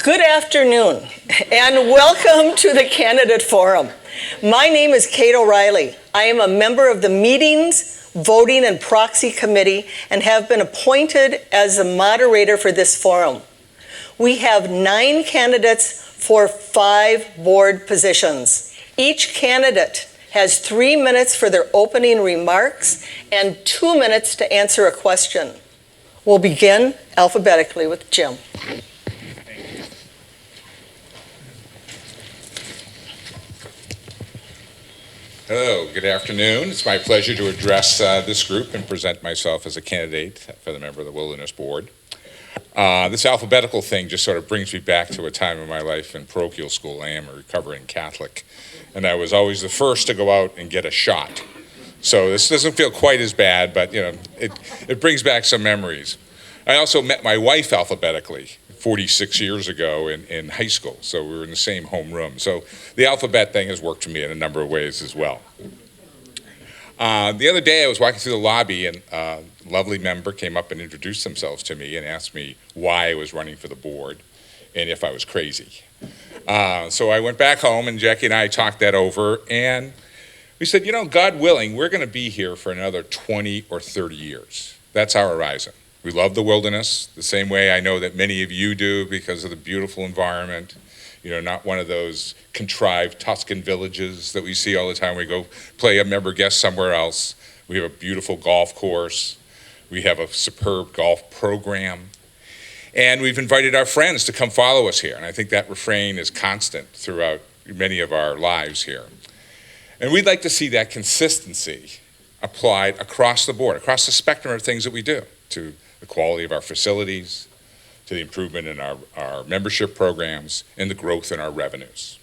Good afternoon, and welcome to the Candidate Forum. My name is Kate O'Reilly. I am a member of the Meetings, Voting, and Proxy Committee and have been appointed as the moderator for this forum. We have 9 candidates for 5 board positions. Each candidate has 3 minutes for their opening remarks and 2 minutes to answer a question. We'll begin alphabetically with Jim. Hello, good afternoon. It's my pleasure to address this group and present myself as a candidate for the member of the Wilderness Board. This alphabetical thing just sort of brings me back to a time in my life in parochial school. I am a recovering Catholic, and I was always the first to go out and get a shot. So this doesn't feel quite as bad, but it brings back some memories. I also met my wife alphabetically 46 years ago in high school, so we were in the same homeroom. So the alphabet thing has worked for me in a number of ways as well. The other day I was walking through the lobby and a lovely member came up and introduced themselves to me and asked me why I was running for the board and if I was crazy. So I went back home and Jackie and I talked that over and we said, God willing, we're going to be here for another 20 or 30 years. That's our horizon. We love the wilderness the same way I know that many of you do because of the beautiful environment. Not one of those contrived Tuscan villages that we see all the time. We go play a member guest somewhere else. We have a beautiful golf course. We have a superb golf program. And we've invited our friends to come follow us here. And I think that refrain is constant throughout many of our lives here. And we'd like to see that consistency applied across the board, across the spectrum of things that we do, to the quality of our facilities, to the improvement in our membership programs, and the growth in our revenues.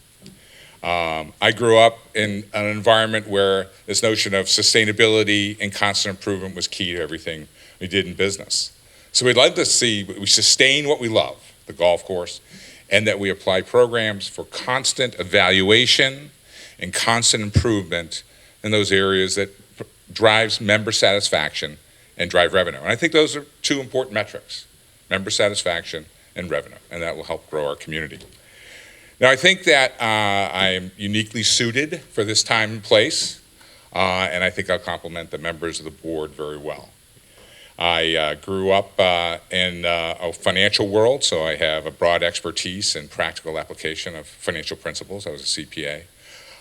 I grew up in an environment where this notion of sustainability and constant improvement was key to everything we did in business. So we'd like to see we sustain what we love, the golf course, and that we apply programs for constant evaluation and constant improvement in those areas that drives member satisfaction and drive revenue. And I think those are 2 important metrics, member satisfaction and revenue, and that will help grow our community. Now, I think that I am uniquely suited for this time and place, and I think I'll complement the members of the board very well. I grew up in a financial world, so I have a broad expertise in practical application of financial principles. I was a CPA.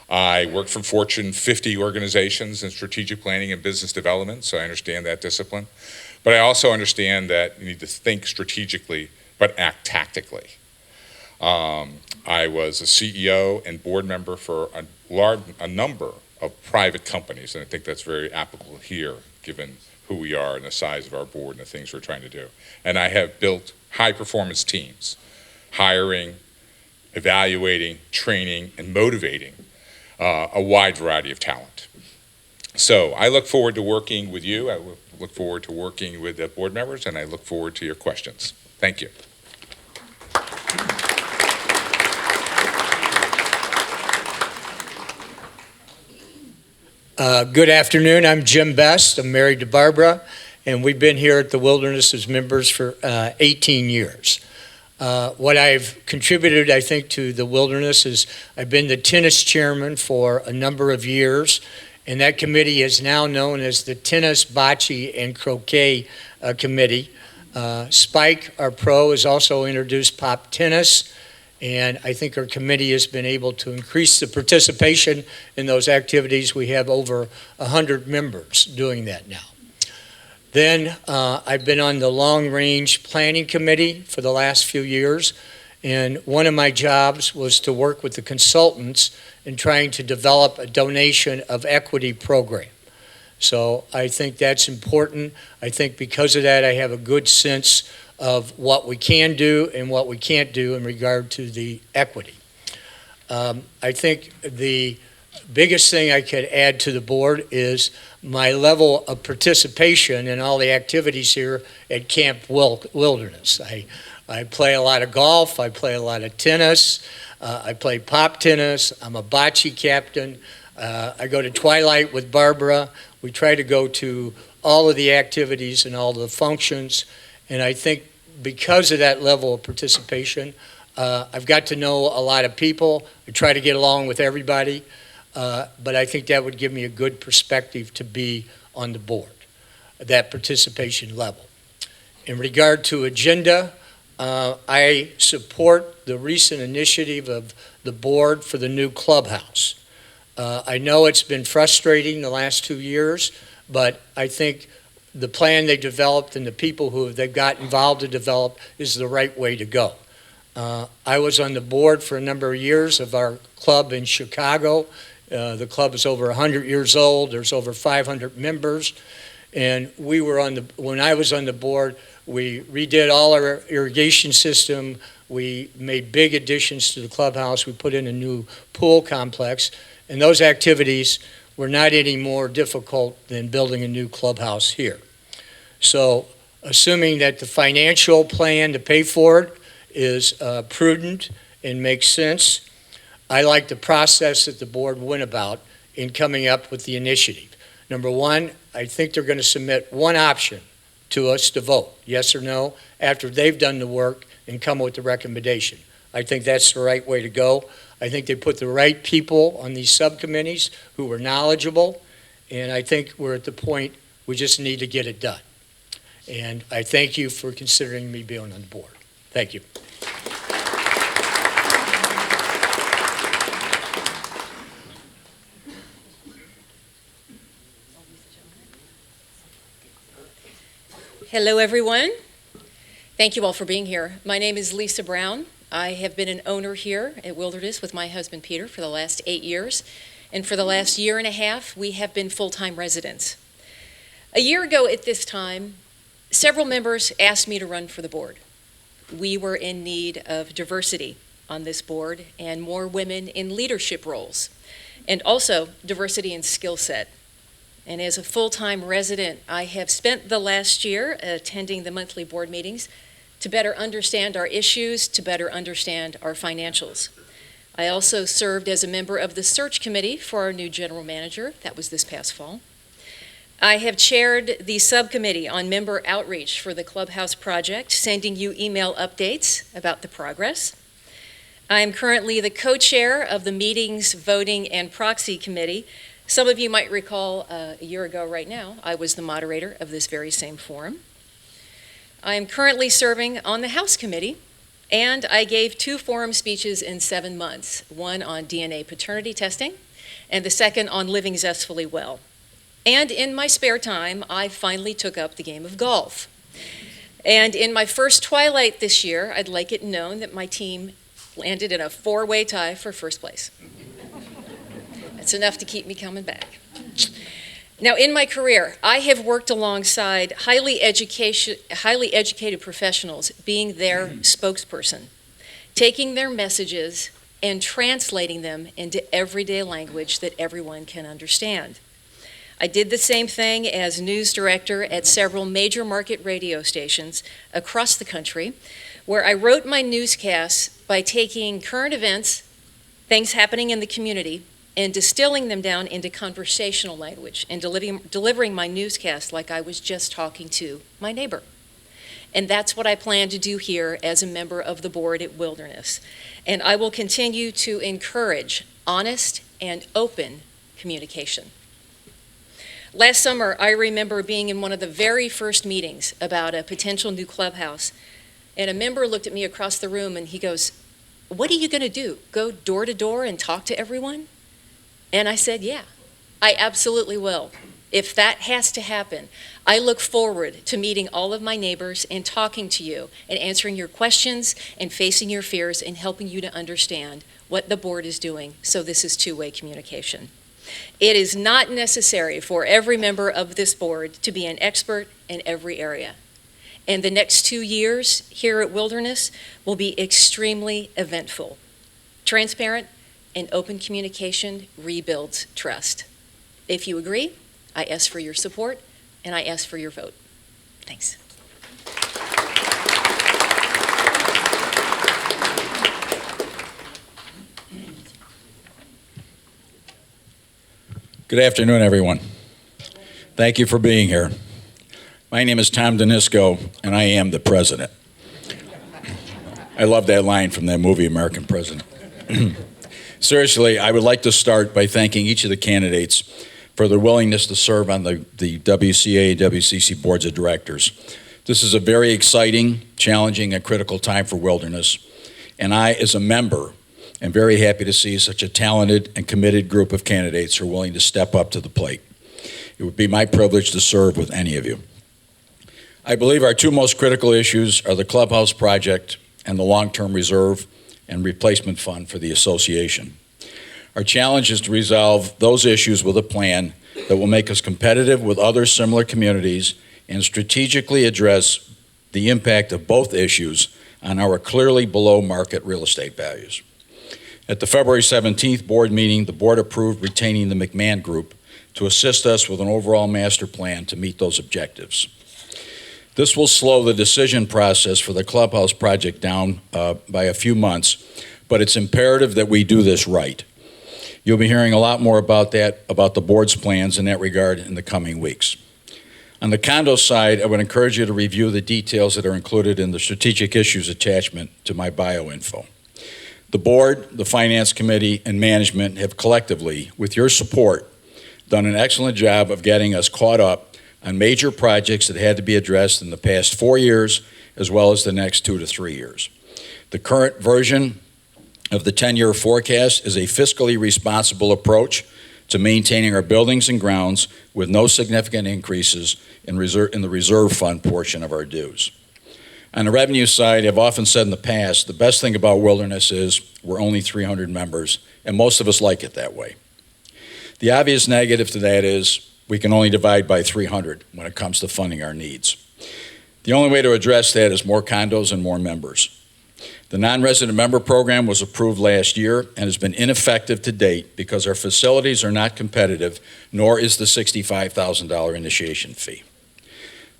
I worked for Fortune 50 organizations in strategic planning and business development, so I understand that discipline. But I also understand that you need to think strategically, but act tactically. I was a CEO and board member for a number of private companies, and I think that's very applicable here, given who we are and the size of our board and the things we're trying to do. And I have built high-performance teams, hiring, evaluating, training, and motivating a wide variety of talent. So I look forward to working with you. I look forward to working with the board members, and I look forward to your questions. Thank you. Good afternoon. I'm Jim Best. I'm married to Barbara, and we've been here at the Wilderness as members for 18 years. What I've contributed, I think, to the Wilderness is I've been the tennis chairman for a number of years, and that committee is now known as the Tennis, Bocce, and Croquet Committee. Spike, our pro, has also introduced pop tennis, and I think our committee has been able to increase the participation in those activities. We have over 100 members doing that now. Then I've been on the Long Range Planning Committee for the last few years, and one of my jobs was to work with the consultants in trying to develop a donation of equity program. So I think that's important. I think because of that, I have a good sense of what we can do and what we can't do in regard to the equity. I think the biggest thing I could add to the board is my level of participation in all the activities here at Camp Wilderness. I play a lot of golf, I play a lot of tennis, I play pop tennis, I'm a bocce captain, I go to Twilight with Barbara. We try to go to all of the activities and all the functions, and I think because of that level of participation, I've got to know a lot of people. I try to get along with everybody, but I think that would give me a good perspective to be on the board, that participation level. In regard to agenda, I support the recent initiative of the board for the new clubhouse. I know it's been frustrating the last 2 years, but I think the plan they developed and the people who they've got involved to develop is the right way to go. I was on the board for a number of years of our club in Chicago. The club is over 100 years old. There's over 500 members. And when I was on the board, we redid all our irrigation system. We made big additions to the clubhouse. We put in a new pool complex. And those activities were not any more difficult than building a new clubhouse here. So assuming that the financial plan to pay for it is prudent and makes sense, I like the process that the board went about in coming up with the initiative. Number one, I think they're going to submit one option to us to vote, yes or no, after they've done the work and come with the recommendation. I think that's the right way to go. I think they put the right people on these subcommittees who were knowledgeable, and I think we're at the point we just need to get it done. And I thank you for considering me being on the board. Thank you. Hello, everyone. Thank you all for being here. My name is Lisa Brown. I have been an owner here at Wilderness with my husband Peter for the last 8 years, and for the last year and a half, we have been full-time residents. A year ago at this time, several members asked me to run for the board. We were in need of diversity on this board and more women in leadership roles, and also diversity in skill set. And as a full-time resident, I have spent the last year attending the monthly board meetings to better understand our issues, to better understand our financials. I also served as a member of the search committee for our new general manager. That was this past fall. I have chaired the subcommittee on member outreach for the Clubhouse project, sending you email updates about the progress. I am currently the co-chair of the meetings, voting, and proxy committee. Some of you might recall a year ago right now, I was the moderator of this very same forum. I am currently serving on the House Committee, and I gave 2 forum speeches in 7 months, one on DNA paternity testing, and the second on living zestfully well. And in my spare time, I finally took up the game of golf. And in my first twilight this year, I'd like it known that my team landed in a 4-way tie for first place. That's enough to keep me coming back. Now, in my career, I have worked alongside highly educated professionals, being their spokesperson, taking their messages and translating them into everyday language that everyone can understand. I did the same thing as news director at several major market radio stations across the country, where I wrote my newscasts by taking current events, things happening in the community, and distilling them down into conversational language and delivering my newscast like I was just talking to my neighbor. And that's what I plan to do here as a member of the board at Wilderness. And I will continue to encourage honest and open communication. Last summer, I remember being in one of the very first meetings about a potential new clubhouse, and a member looked at me across the room and he goes, "What are you going to do? Go door to door and talk to everyone?" And I said, yeah, I absolutely will. If that has to happen, I look forward to meeting all of my neighbors and talking to you and answering your questions and facing your fears and helping you to understand what the board is doing. So this is two-way communication. It is not necessary for every member of this board to be an expert in every area. And the next 2 years here at Wilderness will be extremely eventful, transparent, and open communication rebuilds trust. If you agree, I ask for your support and I ask for your vote. Thanks. Good afternoon, everyone. Thank you for being here. My name is Tom Danisco, and I am the president. I love that line from that movie, American President. Seriously, I would like to start by thanking each of the candidates for their willingness to serve on the WCA and WCC boards of directors. This is a very exciting, challenging, and critical time for Wilderness, and I, as a member, am very happy to see such a talented and committed group of candidates who are willing to step up to the plate. It would be my privilege to serve with any of you. I believe our two most critical issues are the clubhouse project and the long-term reserve and replacement fund for the association. Our challenge is to resolve those issues with a plan that will make us competitive with other similar communities and strategically address the impact of both issues on our clearly below market real estate values. At the February 17th board meeting, the board approved retaining the McMahon Group to assist us with an overall master plan to meet those objectives. This will slow the decision process for the clubhouse project down by a few months, but it's imperative that we do this right. You'll be hearing a lot more about the board's plans in that regard in the coming weeks. On the condo side, I would encourage you to review the details that are included in the strategic issues attachment to my bio info. The board, the finance committee, and management have collectively, with your support, done an excellent job of getting us caught up on major projects that had to be addressed in the past 4 years, as well as the next 2 to 3 years. The current version of the 10-year forecast is a fiscally responsible approach to maintaining our buildings and grounds with no significant increases in the reserve fund portion of our dues. On the revenue side, I've often said in the past, the best thing about Wilderness is we're only 300 members, and most of us like it that way. The obvious negative to that is we can only divide by 300 when it comes to funding our needs. The only way to address that is more condos and more members. The non-resident member program was approved last year and has been ineffective to date because our facilities are not competitive, nor is the $65,000 initiation fee.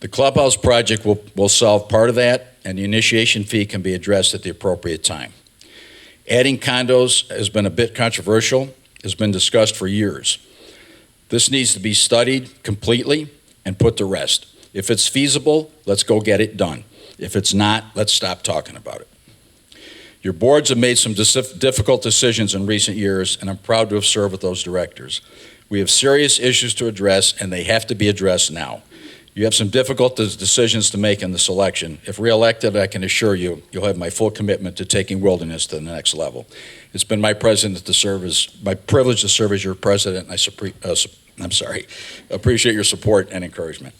The clubhouse project will solve part of that, and the initiation fee can be addressed at the appropriate time. Adding condos has been a bit controversial, has been discussed for years. This needs to be studied completely and put to rest. If it's feasible, let's go get it done. If it's not, let's stop talking about it. Your boards have made some difficult decisions in recent years, and I'm proud to have served with those directors. We have serious issues to address, and they have to be addressed now. You have some difficult decisions to make in the selection. If reelected, I can assure you, you'll have my full commitment to taking Wilderness to the next level. It's been my privilege to serve as your president, and appreciate your support and encouragement.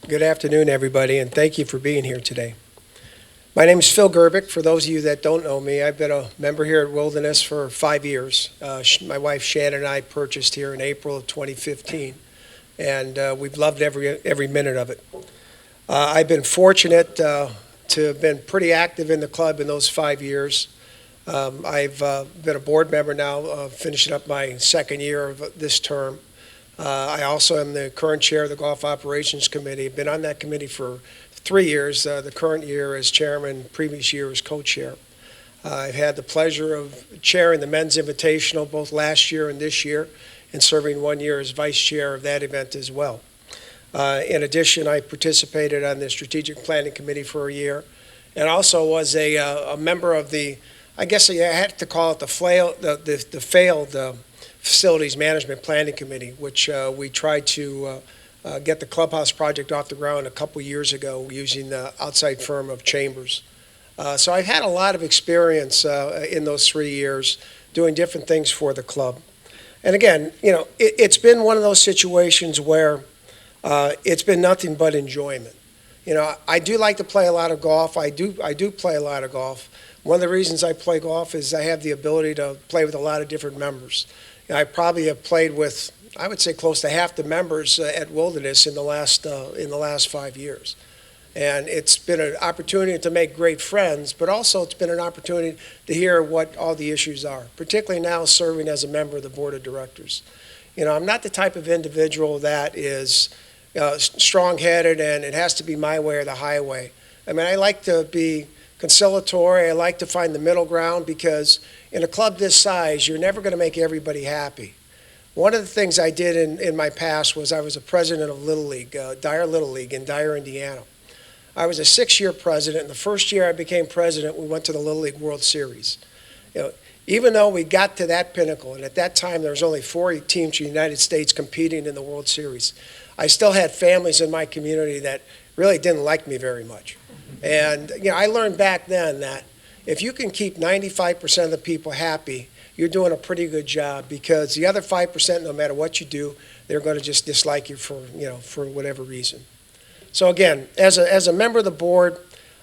Good afternoon, everybody, and thank you for being here today. My name is Phil Gerbic. For those of you that don't know me, I've been a member here at Wilderness for 5 years. My wife Shannon and I purchased here in April of 2015, and we've loved every minute of it. I've been fortunate to have been pretty active in the club in those 5 years. I've been a board member now, finishing up my second year of this term. I also am the current chair of the Golf Operations Committee. I've been on that committee for 3 years, the current year as chairman, previous year as co-chair. I've had the pleasure of chairing the Men's Invitational both last year and this year, and serving 1 year as vice chair of that event as well. In addition, I participated on the Strategic Planning Committee for a year, and also was a member of the, I guess I had to call it the failed Facilities Management Planning Committee, which we tried to get the clubhouse project off the ground a couple years ago using the outside firm of Chambers. So I've had a lot of experience in those 3 years doing different things for the club. And again, you know, it's been one of those situations where it's been nothing but enjoyment. You know, I do like to play a lot of golf. I do play a lot of golf. One of the reasons I play golf is I have the ability to play with a lot of different members. You know, I probably have played with, I would say, close to half the members at Wilderness in the last 5 years. And it's been an opportunity to make great friends, but also it's been an opportunity to hear what all the issues are, particularly now serving as a member of the board of directors. You know, I'm not the type of individual that is strong-headed and it has to be my way or the highway. I mean, I like to be conciliatory. I like to find the middle ground, because in a club this size, you're never going to make everybody happy. One of the things I did in my past was I was a president of Little League, Dyer Little League in Dyer, Indiana. I was a 6-year president, and the first year I became president, we went to the Little League World Series. Even though we got to that pinnacle, and at that time there was only 4 teams from the United States competing in the World Series, I still had families in my community that really didn't like me very much. And I learned back then that if you can keep 95% of the people happy, you're doing a pretty good job, because the other 5%, no matter what you do, they're going to just dislike you for whatever reason. So again, as a member of the board,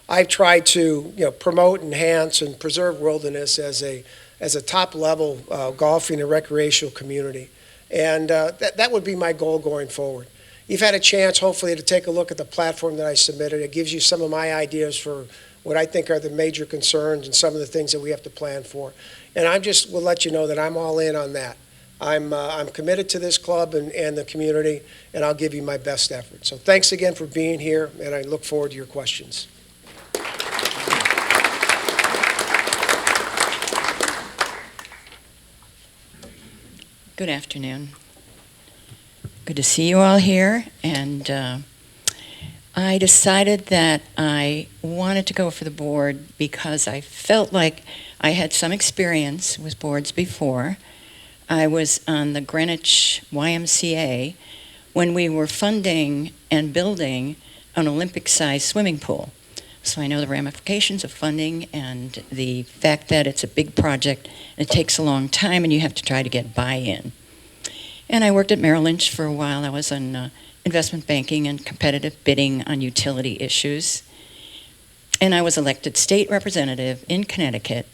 I've tried to promote, enhance, and preserve Wilderness as a top-level golfing and recreational community. And that would be my goal going forward. You've had a chance, hopefully, to take a look at the platform that I submitted. It gives you some of my ideas for what I think are the major concerns and some of the things that we have to plan for. And I just will let you know that I'm all in on that. I'm committed to this club and the community, and I'll give you my best effort. So thanks again for being here, and I look forward to your questions. Good afternoon. Good to see you all here, and I decided that I wanted to go for the board because I felt like I had some experience with boards before. I was on the Greenwich YMCA when we were funding and building an Olympic-sized swimming pool. So I know the ramifications of funding and the fact that it's a big project and it takes a long time and you have to try to get buy-in. And I worked at Merrill Lynch for a while. I was on investment banking and competitive bidding on utility issues. And I was elected state representative in Connecticut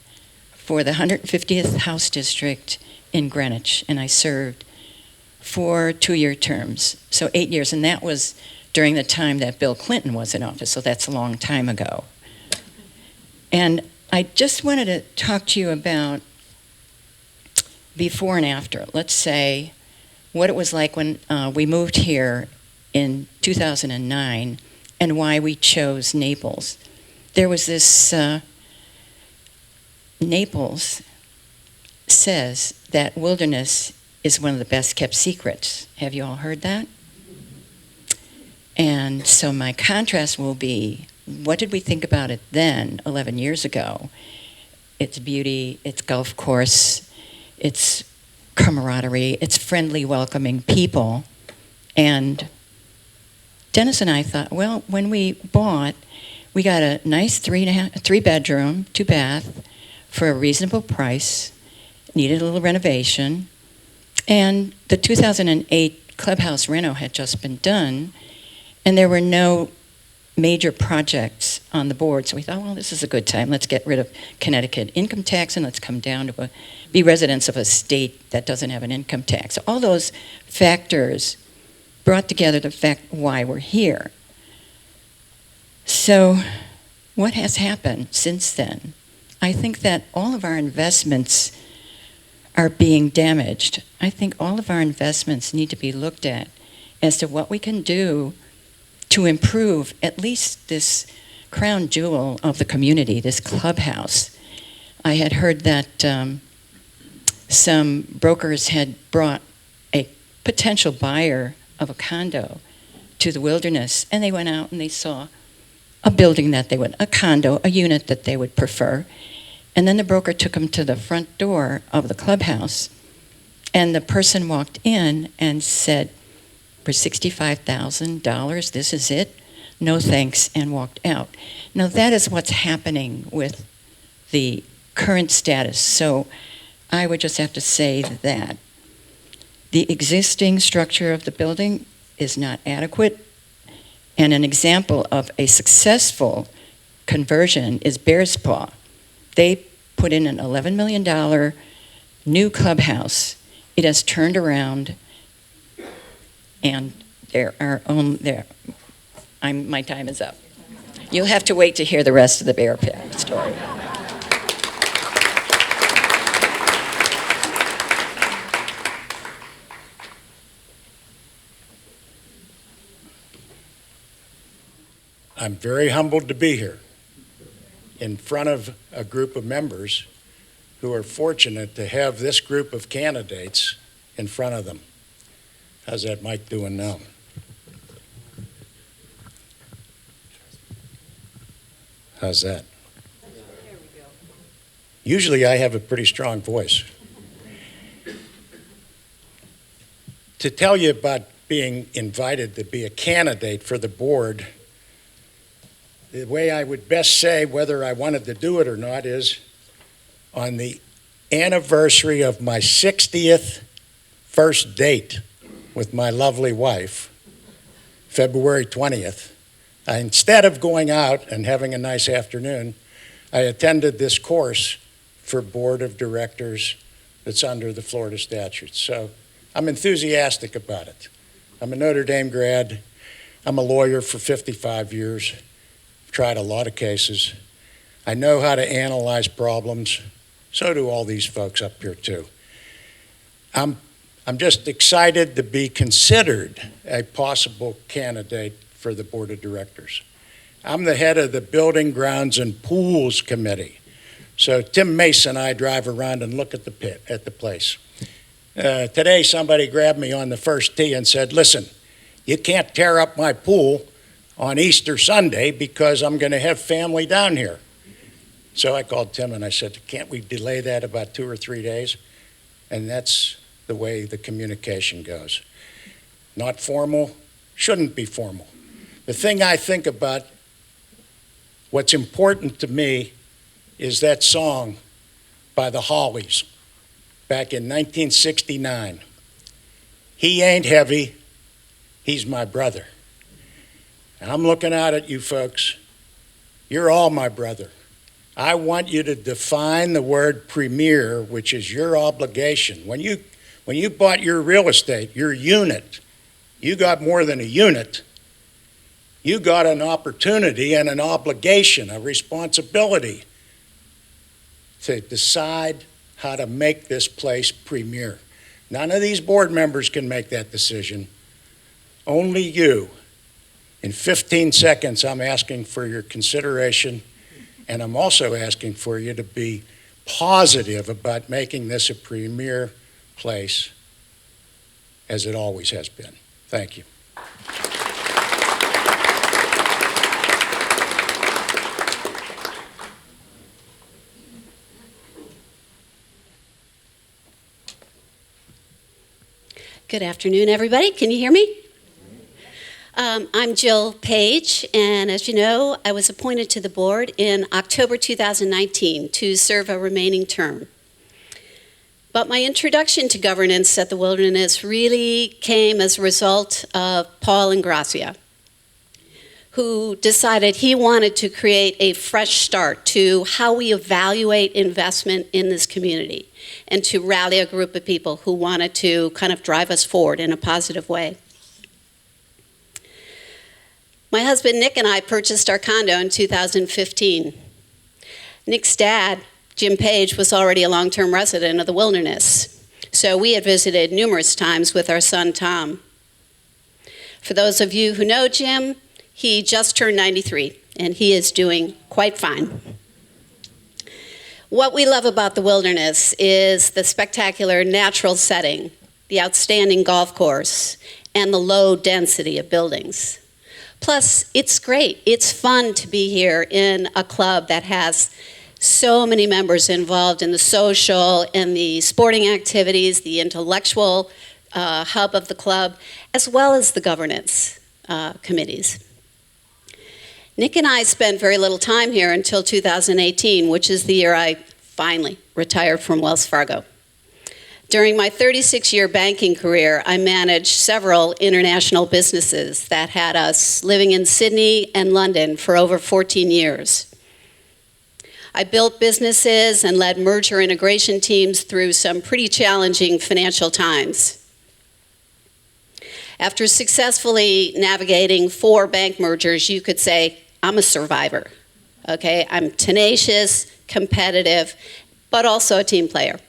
for the 150th House District in Greenwich. And I served for 2-year terms, so 8 years. And that was during the time that Bill Clinton was in office, so that's a long time ago. And I just wanted to talk to you about before and after. Let's say what it was like when we moved here in 2009 and why we chose Naples. There was this, Naples says that Wilderness is one of the best kept secrets. Have you all heard that? And so my contrast will be, what did we think about it then, 11 years ago? Its beauty, its golf course, its camaraderie, its friendly, welcoming people. And Dennis and I thought, well, when we bought, we got a nice 3-bedroom, 2-bath for a reasonable price, needed a little renovation, and the 2008 clubhouse reno had just been done, and there were no major projects on the board. So we thought, well, this is a good time. Let's get rid of Connecticut income tax and let's come down to be residents of a state that doesn't have an income tax. So all those factors brought together the fact why we're here. So what has happened since then? I think that all of our investments are being damaged. I think all of our investments need to be looked at as to what we can do to improve at least this crown jewel of the community, this clubhouse. I had heard that some brokers had brought a potential buyer of a condo to the Wilderness, and they went out and they saw a building that they would, a condo, a unit that they would prefer. And then the broker took them to the front door of the clubhouse, and the person walked in and said, for $65,000, this is it? No thanks, and walked out. Now that is what's happening with the current status. So I would just have to say that the existing structure of the building is not adequate, and an example of a successful conversion is Bears Paw. They put in an $11 million new clubhouse. It has turned around, and my time is up. You'll have to wait to hear the rest of the Bear Paw story. I'm very humbled to be here in front of a group of members who are fortunate to have this group of candidates in front of them. How's that mic doing now? How's that? Usually I have a pretty strong voice. To tell you about being invited to be a candidate for the board, the way I would best say whether I wanted to do it or not is on the anniversary of my 60th first date with my lovely wife, February 20th, instead of going out and having a nice afternoon, I attended this course for board of directors that's under the Florida statutes. So I'm enthusiastic about it. I'm a Notre Dame grad. I'm a lawyer for 55 years. I've tried a lot of cases. I know how to analyze problems. So do all these folks up here too. I'm just excited to be considered a possible candidate for the board of directors. I'm the head of the Building, Grounds, and Pools Committee. So Tim Mason and I drive around and look at the place. Today, somebody grabbed me on the first tee and said, listen, you can't tear up my pool on Easter Sunday because I'm going to have family down here. So I called Tim and I said, can't we delay that about 2 or 3 days? And that's the way the communication goes. Not formal, shouldn't be formal. The thing I think about, what's important to me, is that song by the Hollies back in 1969. He ain't heavy, he's my brother. And I'm looking out at you folks. You're all my brother. I want you to define the word premier, which is your obligation. When you bought your real estate, your unit, you got more than a unit. You got an opportunity and an obligation, a responsibility to decide how to make this place premier. None of these board members can make that decision. Only you. In 15 seconds, I'm asking for your consideration, and I'm also asking for you to be positive about making this a premier place, as it always has been. Thank you. Good afternoon, everybody. Can you hear me? I'm Jill Page, and as you know, I was appointed to the board in October 2019 to serve a remaining term. But my introduction to governance at the Wilderness really came as a result of Paul Ingrassia, who decided he wanted to create a fresh start to how we evaluate investment in this community and to rally a group of people who wanted to kind of drive us forward in a positive way. My husband Nick and I purchased our condo in 2015. Nick's dad, Jim Page, was already a long-term resident of the Wilderness, so we had visited numerous times with our son Tom. For those of you who know Jim, he just turned 93, and he is doing quite fine. What we love about the Wilderness is the spectacular natural setting, the outstanding golf course, and the low density of buildings. Plus, it's great. It's fun to be here in a club that has so many members involved in the social and the sporting activities, the intellectual hub of the club, as well as the governance committees. Nick and I spent very little time here until 2018, which is the year I finally retired from Wells Fargo. During my 36-year banking career, I managed several international businesses that had us living in Sydney and London for over 14 years. I built businesses and led merger integration teams through some pretty challenging financial times. After successfully navigating 4 bank mergers, you could say, I'm a survivor, okay? I'm tenacious, competitive, but also a team player.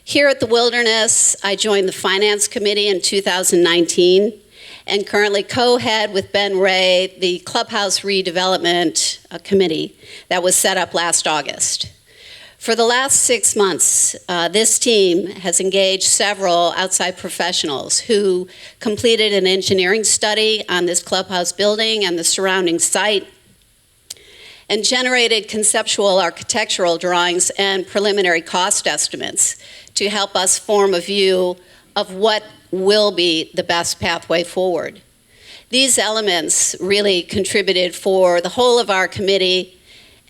Here at the Wilderness, I joined the Finance Committee in 2019 and currently co-head with Ben Ray the Clubhouse Redevelopment Committee that was set up last August. For the last 6 months, this team has engaged several outside professionals who completed an engineering study on this clubhouse building and the surrounding site, and generated conceptual architectural drawings and preliminary cost estimates to help us form a view of what will be the best pathway forward. These elements really contributed for the whole of our committee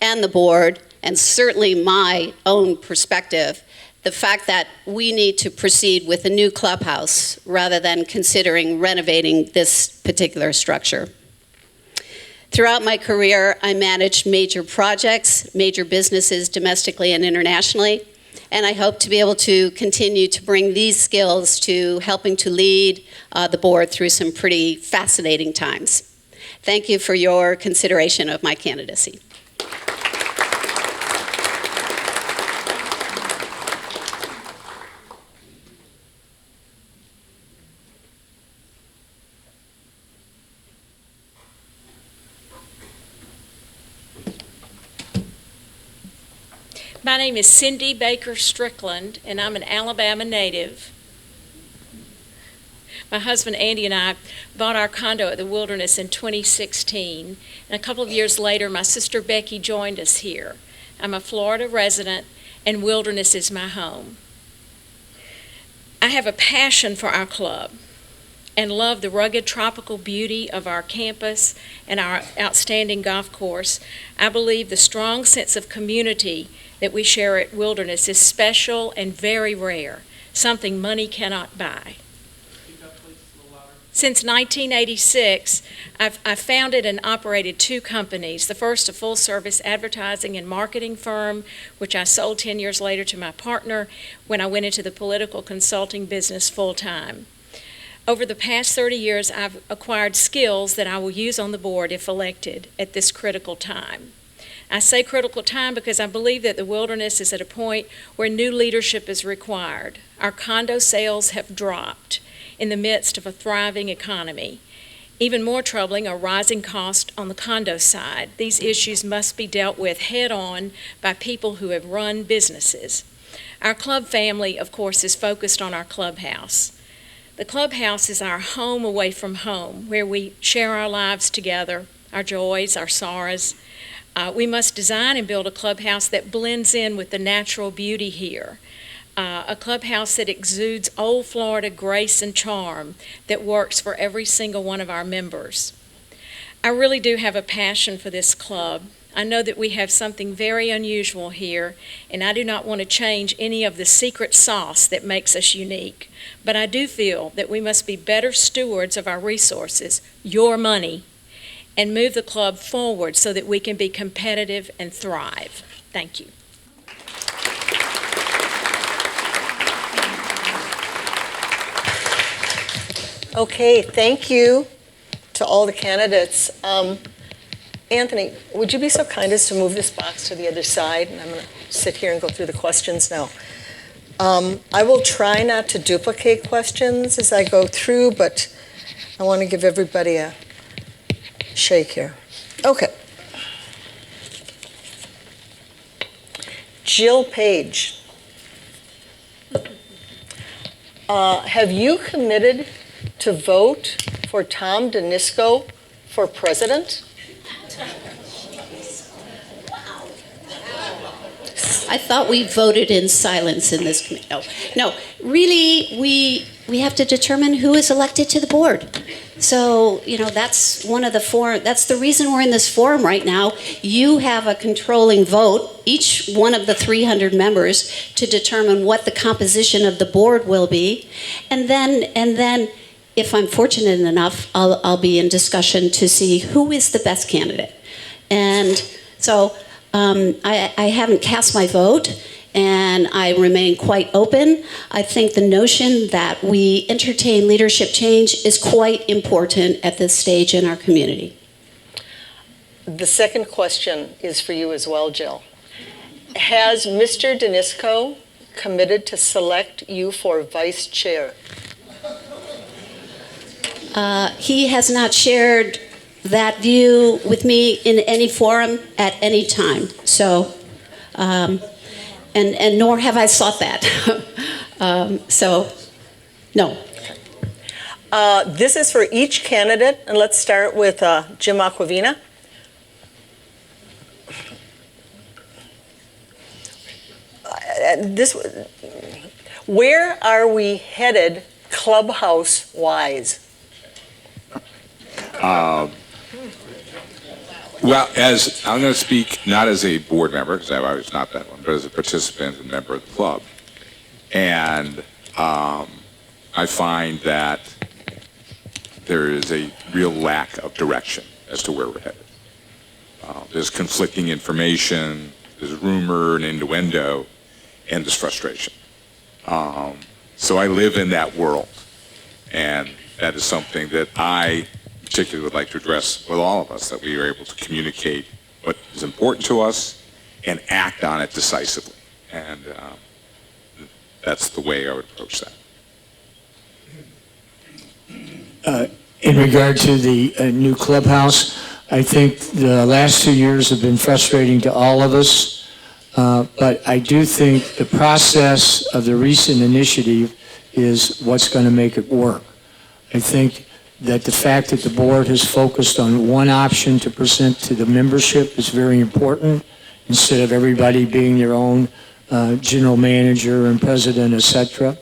and the board, and certainly my own perspective, the fact that we need to proceed with a new clubhouse rather than considering renovating this particular structure. Throughout my career, I managed major projects, major businesses domestically and internationally, and I hope to be able to continue to bring these skills to helping to lead the board through some pretty fascinating times. Thank you for your consideration of my candidacy. My name is Cindy Baker Strickland, and I'm an Alabama native. My husband Andy and I bought our condo at the Wilderness in 2016, and a couple of years later, my sister Becky joined us here. I'm a Florida resident, and Wilderness is my home. I have a passion for our club and love the rugged tropical beauty of our campus and our outstanding golf course. I believe the strong sense of community that we share at Wilderness is special and very rare, something money cannot buy. Since 1986, I've founded and operated 2 companies. The first, a full-service advertising and marketing firm, which I sold 10 years later to my partner when I went into the political consulting business full-time. Over the past 30 years, I've acquired skills that I will use on the board if elected at this critical time. I say critical time because I believe that the Wilderness is at a point where new leadership is required. Our condo sales have dropped in the midst of a thriving economy. Even more troubling are rising costs on the condo side. These issues must be dealt with head-on by people who have run businesses. Our club family, of course, is focused on our clubhouse. The clubhouse is our home away from home, where we share our lives together, our joys, our sorrows. We must design and build a clubhouse that blends in with the natural beauty here. A clubhouse that exudes old Florida grace and charm that works for every single one of our members. I really do have a passion for this club. I know that we have something very unusual here, and I do not want to change any of the secret sauce that makes us unique. But I do feel that we must be better stewards of our resources, your money, and move the club forward so that we can be competitive and thrive. Thank you. Okay, thank you to all the candidates. Anthony, would you be so kind as to move this box to the other side? And I'm going to sit here and go through the questions now. I will try not to duplicate questions as I go through, but I want to give everybody a shake here. Okay. Jill Page. Have you committed to vote for Tom DeNisco for president? I thought we voted in silence in this committee. No, really, we have to determine who is elected to the board. So, that's one of the that's the reason we're in this forum right now. You have a controlling vote, each one of the 300 members, to determine what the composition of the board will be. And then if I'm fortunate enough, I'll be in discussion to see who is the best candidate. And so I haven't cast my vote, and I remain quite open. I think the notion that we entertain leadership change is quite important at this stage in our community. The second question is for you as well, Jill. Has Mr. DeNisco committed to select you for vice chair? He has not shared that view with me in any forum at any time. So and nor have I sought that. So, no. This is for each candidate, and let's start with Jim Aquavina. Where are we headed clubhouse-wise? Well, as I'm going to speak not as a board member, because I was not that one, but as a participant and member of the club. And I find that there is a real lack of direction as to where we're headed. There's conflicting information, there's rumor and innuendo, and there's frustration. So I live in that world, and that is something that I particularly would like to address with all of us, that we are able to communicate what is important to us and act on it decisively. And that's the way I would approach that. In regard to the new clubhouse, I think the last 2 years have been frustrating to all of us, but I do think the process of the recent initiative is what's going to make it work. I think that the fact that the board has focused on one option to present to the membership is very important, instead of everybody being their own general manager and president, etc.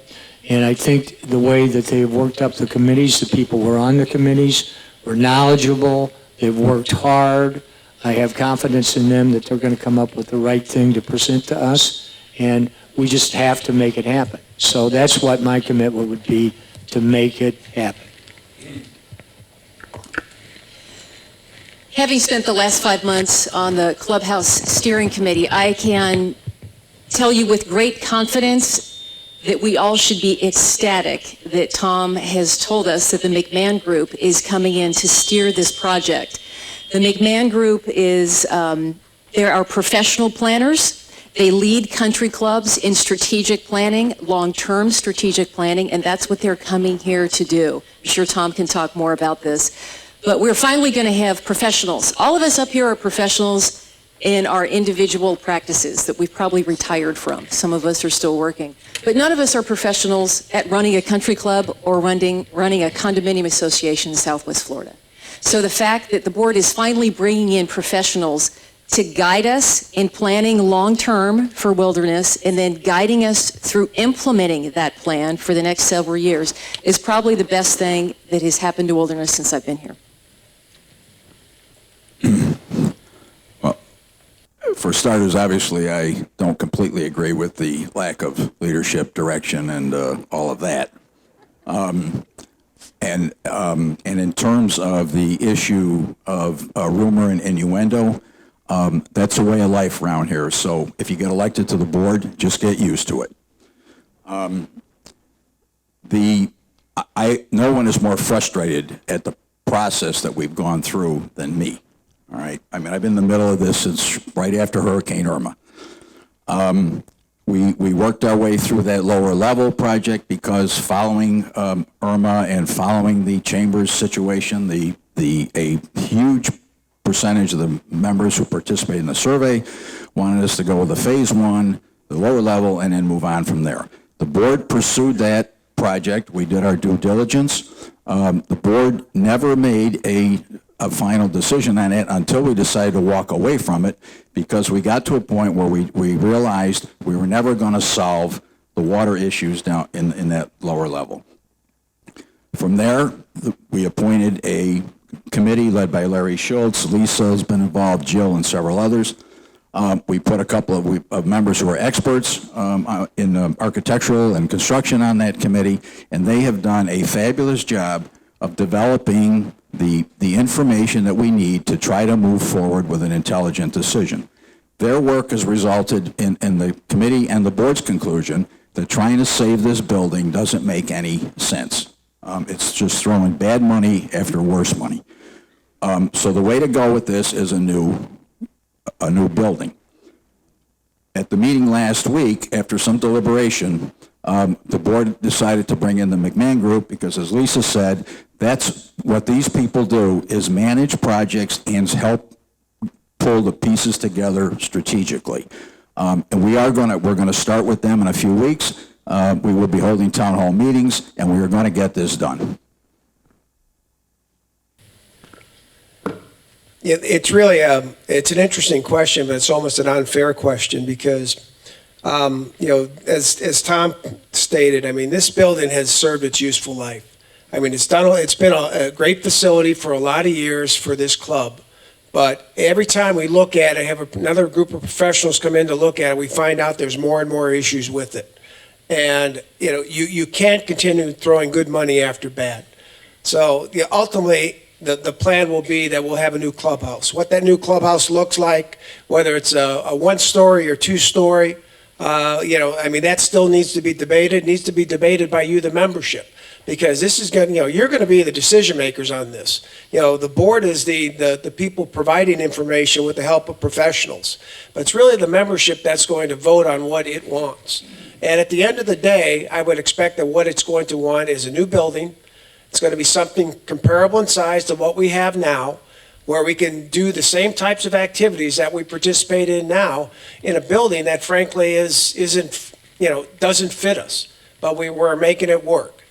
And I think the way that they've worked up the committees, the people who are on the committees were knowledgeable, they've worked hard. I have confidence in them that they're going to come up with the right thing to present to us, and we just have to make it happen. So that's what my commitment would be, to make it happen. Having spent the last 5 months on the Clubhouse Steering Committee, I can tell you with great confidence that we all should be ecstatic that Tom has told us that the McMahon Group is coming in to steer this project. The McMahon Group is, there are professional planners. They lead country clubs in strategic planning, long-term strategic planning, and that's what they're coming here to do. I'm sure Tom can talk more about this. But we're finally going to have professionals. All of us up here are professionals in our individual practices that we've probably retired from. Some of us are still working. But none of us are professionals at running a country club or running a condominium association in Southwest Florida. So the fact that the board is finally bringing in professionals to guide us in planning long-term for Wilderness and then guiding us through implementing that plan for the next several years is probably the best thing that has happened to Wilderness since I've been here. Well, for starters, obviously, I don't completely agree with the lack of leadership, direction, and all of that. And in terms of the issue of rumor and innuendo, that's a way of life around here. So if you get elected to the board, just get used to it. No one is more frustrated at the process that we've gone through than me. All right. I mean, I've been in the middle of this since right after Hurricane Irma. We worked our way through that lower level project because following Irma and following the Chambers situation, a huge percentage of the members who participated in the survey wanted us to go with the phase one, the lower level, and then move on from there. The board pursued that project. We did our due diligence. The board never made a final decision on it until we decided to walk away from it, because we got to a point where we realized we were never going to solve the water issues down in that lower level. From there, we appointed a committee led by Larry Schultz. Lisa has been involved, Jill, and several others. We put a couple of members who are experts in architectural and construction on that committee, and they have done a fabulous job of developing the information that we need to try to move forward with an intelligent decision. Their work has resulted in the committee and the board's conclusion that trying to save this building doesn't make any sense. It's just throwing bad money after worse money. So the way to go with this is a new building. At the meeting last week, after some deliberation, the board decided to bring in the McMahon Group because, as Lisa said, that's what these people do, is manage projects and help pull the pieces together strategically. And we're going to start with them in a few weeks. We will be holding town hall meetings, and we are going to get this done. It's really, it's an interesting question, but it's almost an unfair question because, as Tom stated, I mean, this building has served its useful life. I mean, it's been a great facility for a lot of years for this club. But every time we look at it, have another group of professionals come in to look at it, we find out there's more and more issues with it. And, you can't continue throwing good money after bad. So ultimately, the plan will be that we'll have a new clubhouse. What that new clubhouse looks like, whether it's a one-story or two-story, that still needs to be debated. It needs to be debated by you, the membership, because this is going. You're going to be the decision makers on this. The board is the people providing information with the help of professionals, but it's really the membership that's going to vote on what it wants. And at the end of the day, I would expect that what it's going to want is a new building. It's going to be something comparable in size to what we have now, where we can do the same types of activities that we participate in now in a building that frankly doesn't fit us, but we're making it work.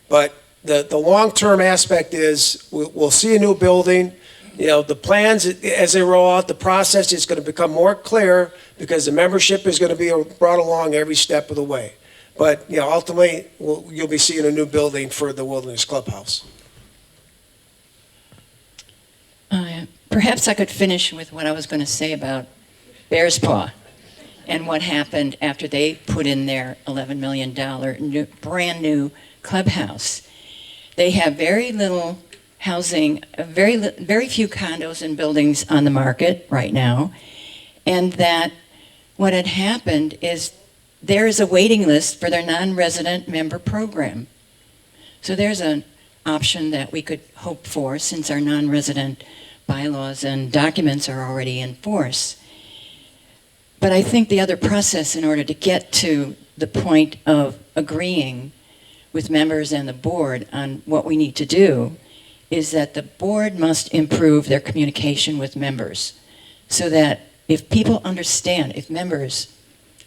But the long-term aspect is we'll see a new building. The plans, as they roll out, the process is going to become more clear because the membership is going to be brought along every step of the way. But, ultimately, you'll be seeing a new building for the Wilderness Clubhouse. Perhaps I could finish with what I was going to say about Bears Paw and what happened after they put in their $11 million brand new clubhouse. They have very little housing, very few condos and buildings on the market right now, and that what had happened is there is a waiting list for their non-resident member program. So there's an option that we could hope for since our non-resident bylaws and documents are already in force. But I think the other process in order to get to the point of agreeing with members and the board on what we need to do is that the board must improve their communication with members so that if people understand, if members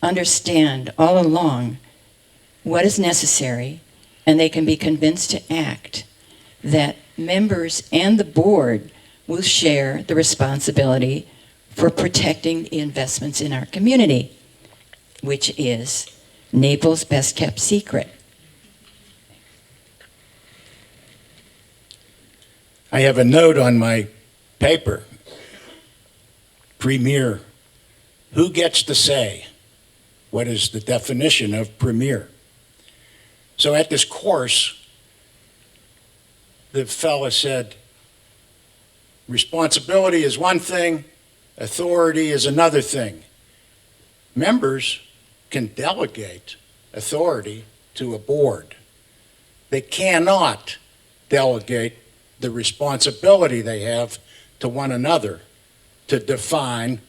understand all along what is necessary and they can be convinced to act, that members and the board will share the responsibility for protecting the investments in our community, which is Naples' best kept secret. I have a note on my paper. Premier. Who gets to say what is the definition of premier? So at this course, the fella said, responsibility is one thing, authority is another thing. Members can delegate authority to a board. They cannot delegate the responsibility they have to one another to define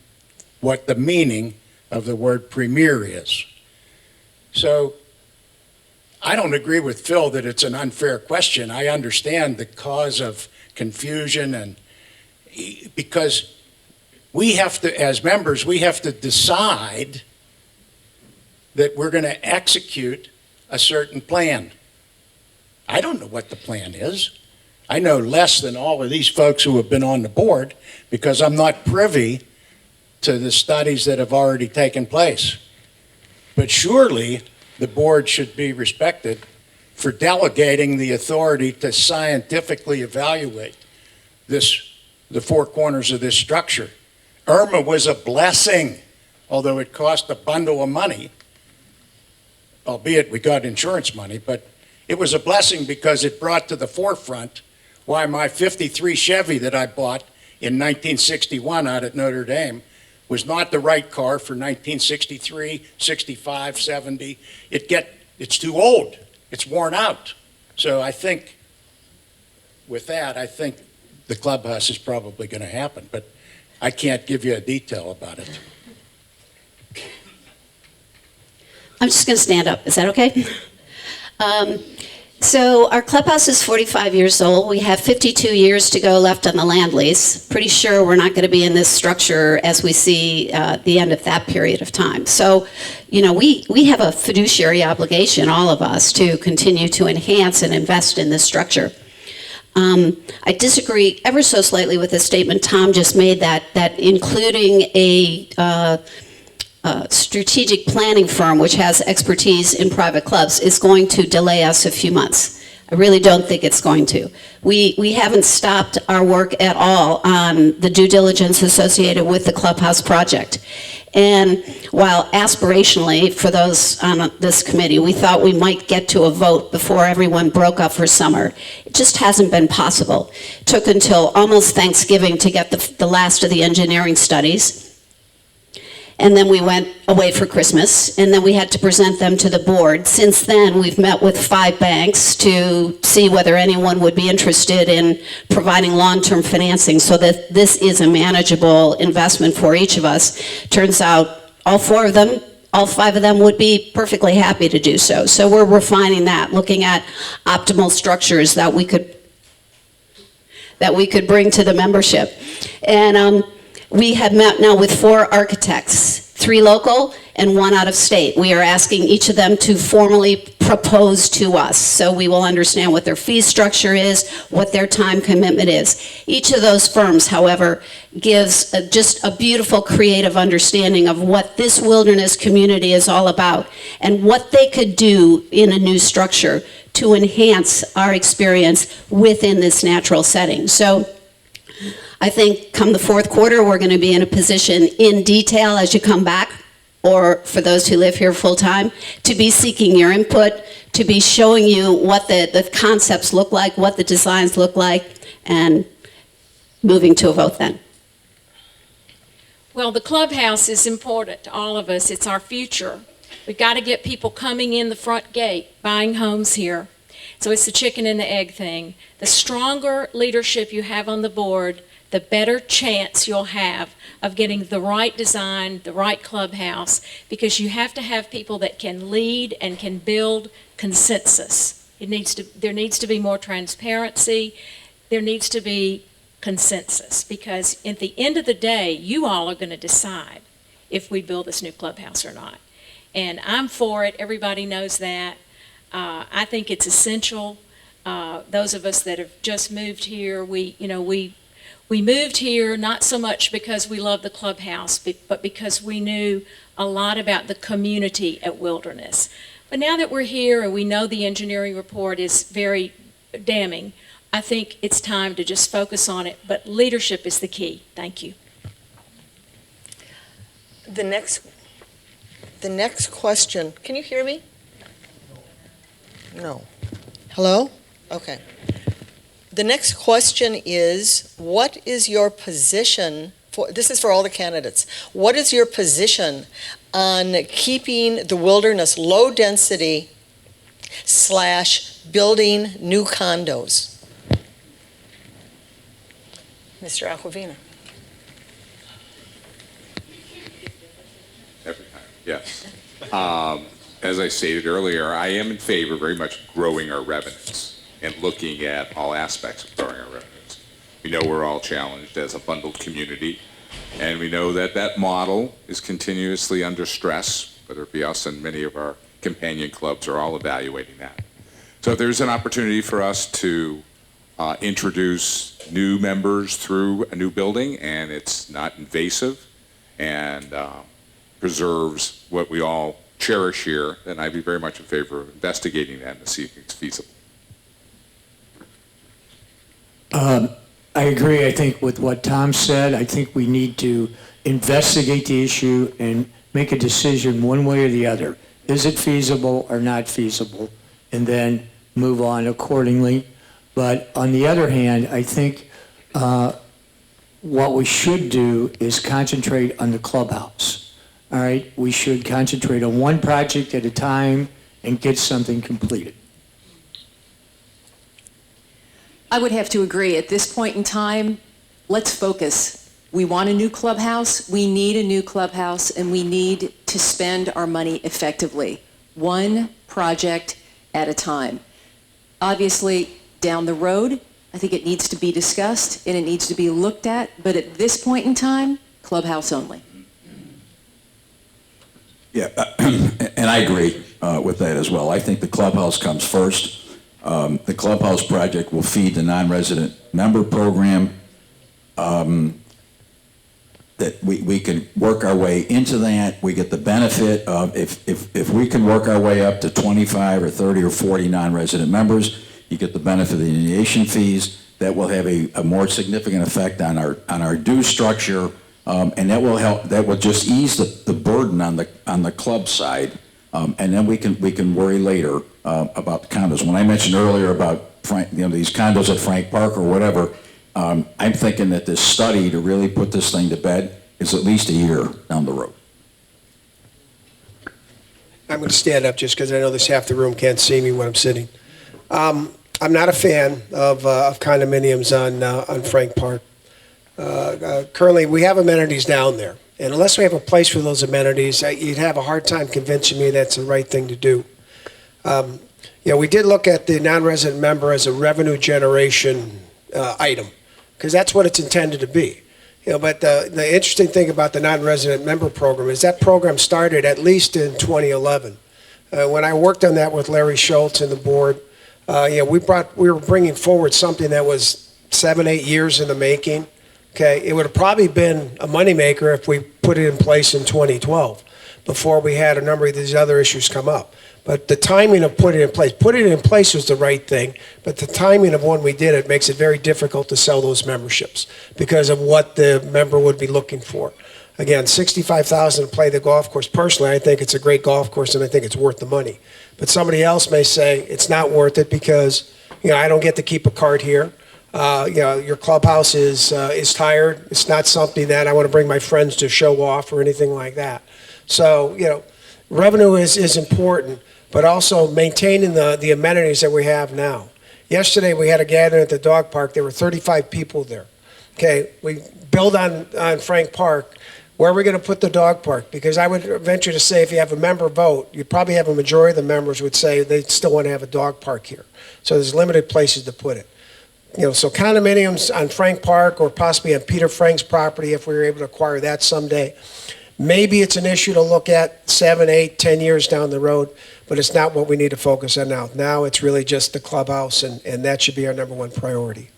what the meaning of the word premier is. So I don't agree with Phil that it's an unfair question. I understand the cause of confusion, and because we have to, as members, we have to decide that we're going to execute a certain plan. I don't know what the plan is. I know less than all of these folks who have been on the board because I'm not privy to the studies that have already taken place. But surely the board should be respected for delegating the authority to scientifically evaluate the four corners of this structure. Irma was a blessing, although it cost a bundle of money, albeit we got insurance money, but it was a blessing because it brought to the forefront why my 53 Chevy that I bought in 1961 out at Notre Dame was not the right car for 1963, 65, 70. It's too old. It's worn out. So I think with that, I think the clubhouse is probably going to happen, but I can't give you a detail about it. I'm just going to stand up. Is that okay? So our clubhouse is 45 years old. We have 52 years to go left on the land lease. Pretty sure we're not going to be in this structure as we see the end of that period of time. So, you know, we have a fiduciary obligation, all of us, to continue to enhance and invest in this structure. I disagree ever so slightly with the statement Tom just made that including a strategic planning firm which has expertise in private clubs is going to delay us a few months. I really don't think it's going to. We haven't stopped our work at all on the due diligence associated with the clubhouse project. And while aspirationally, for those on this committee, we thought we might get to a vote before everyone broke up for summer, it just hasn't been possible. It took until almost Thanksgiving to get the last of the engineering studies. And then we went away for Christmas, and then we had to present them to the board. Since then, we've met with 5 banks to see whether anyone would be interested in providing long-term financing so that this is a manageable investment for each of us. Turns out all 5 of them would be perfectly happy to do so. So we're refining that, looking at optimal structures that we could bring to the membership. And we have met now with 4 architects, 3 local and 1 out of state. We are asking each of them to formally propose to us, so we will understand what their fee structure is, what their time commitment is. Each of those firms, however, gives just a beautiful creative understanding of what this wilderness community is all about and what they could do in a new structure to enhance our experience within this natural setting. So I think come the 4th quarter, we're going to be in a position in detail as you come back, or for those who live here full-time, to be seeking your input, to be showing you what the concepts look like, what the designs look like, and moving to a vote then. Well, the clubhouse is important to all of us. It's our future. We've got to get people coming in the front gate, buying homes here. So it's the chicken and the egg thing. The stronger leadership you have on the board, the better chance you'll have of getting the right design, the right clubhouse, because you have to have people that can lead and can build consensus. There needs to be more transparency. There needs to be consensus, because at the end of the day, you all are going to decide if we build this new clubhouse or not. And I'm for it. Everybody knows that. I think it's essential. Those of us that have just moved here, we moved here not so much because we love the clubhouse, but because we knew a lot about the community at Wilderness. But now that we're here and we know the engineering report is very damning, I think it's time to just focus on it. But leadership is the key. Thank you. The next question, can you hear me? No. Hello? Okay. The next question is, what is your position, this is for all the candidates, what is your position on keeping the wilderness low density / building new condos? Mr. Aquavina. Every time, yes. As I stated earlier, I am in favor very much of growing our revenues and looking at all aspects of growing our revenues. We know we're all challenged as a bundled community, and we know that that model is continuously under stress, whether it be us and many of our companion clubs are all evaluating that. So if there's an opportunity for us to introduce new members through a new building and it's not invasive and preserves what we all cherish here, then I'd be very much in favor of investigating that and see if it's feasible. I agree, I think, with what Tom said. I think we need to investigate the issue and make a decision one way or the other. Is it feasible or not feasible? And then move on accordingly. But on the other hand, I think what we should do is concentrate on the clubhouse. All right, we should concentrate on one project at a time and get something completed. I would have to agree. At this point in time, let's focus. We want a new clubhouse, we need a new clubhouse, and we need to spend our money effectively, one project at a time. Obviously, down the road, I think it needs to be discussed and it needs to be looked at, but at this point in time, clubhouse only. Yeah, and I agree with that as well. I think the clubhouse comes first. The clubhouse project will feed the non-resident member program. That we can work our way into that. We get the benefit of, if we can work our way up to 25 or 30 or 40 non-resident members, you get the benefit of the initiation fees. That will have a more significant effect on our due structure, and that will help. That will just ease the burden on the club side, and then we can worry later about the condos. When I mentioned earlier about these condos at Frank Park or whatever, I'm thinking that this study to really put this thing to bed is at least a year down the road. I'm going to stand up just because I know this half the room can't see me when I'm sitting. I'm not a fan of condominiums on Frank Park. Currently, we have amenities down there, and unless we have a place for those amenities, you'd have a hard time convincing me that's the right thing to do. We did look at the non-resident member as a revenue generation item, because that's what it's intended to be. But the interesting thing about the non-resident member program is that program started at least in 2011. When I worked on that with Larry Schultz and the board, we were bringing forward something that was 7-8 years in the making. Okay, it would have probably been a moneymaker if we put it in place in 2012, before we had a number of these other issues come up. But the timing of putting it in place was the right thing, but the timing of when we did it makes it very difficult to sell those memberships because of what the member would be looking for. Again, $65,000 to play the golf course. Personally, I think it's a great golf course and I think it's worth the money. But somebody else may say it's not worth it because, I don't get to keep a cart here. Your clubhouse is tired. It's not something that I want to bring my friends to show off or anything like that. So, revenue is important, but also maintaining the amenities that we have now. Yesterday, we had a gathering at the dog park. There were 35 people there. Okay, we build on Frank Park. Where are we going to put the dog park? Because I would venture to say if you have a member vote, you probably have a majority of the members would say they still want to have a dog park here. So there's limited places to put it. So condominiums on Frank Park or possibly on Peter Frank's property, if we were able to acquire that someday, maybe it's an issue to look at 7, 8, 10 years down the road, but it's not what we need to focus on now. Now it's really just the clubhouse, and that should be our number one priority.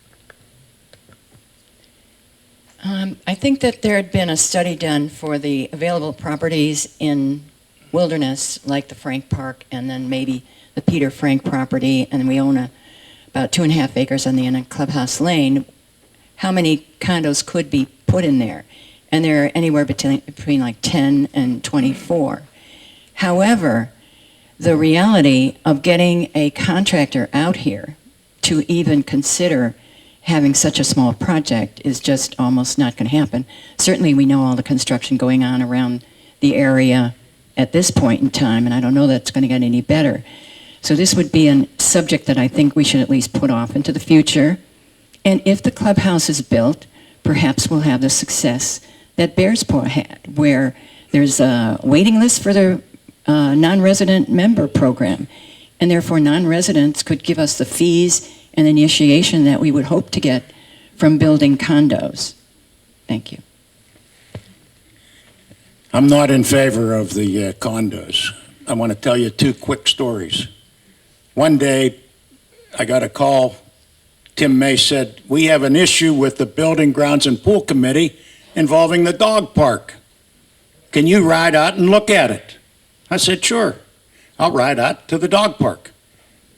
I think that there had been a study done for the available properties in Wilderness, like the Frank Park, and then maybe the Peter Frank property, and we own about 2.5 acres on the end of Clubhouse Lane. How many condos could be put in there? And they're anywhere between like 10 and 24. However, the reality of getting a contractor out here to even consider having such a small project is just almost not going to happen. Certainly we know all the construction going on around the area at this point in time, and I don't know that's going to get any better. So this would be a subject that I think we should at least put off into the future. And if the clubhouse is built, perhaps we'll have the success that Bearspaw had, where there's a waiting list for their non-resident member program, and therefore non-residents could give us the fees and initiation that we would hope to get from building condos. Thank you. I'm not in favor of the condos. I want to tell you 2 quick stories. One day, I got a call. Tim May said, "We have an issue with the Building, Grounds, and Pool Committee involving the dog park. Can you ride out and look at it?" I said, "Sure. I'll ride out to the dog park."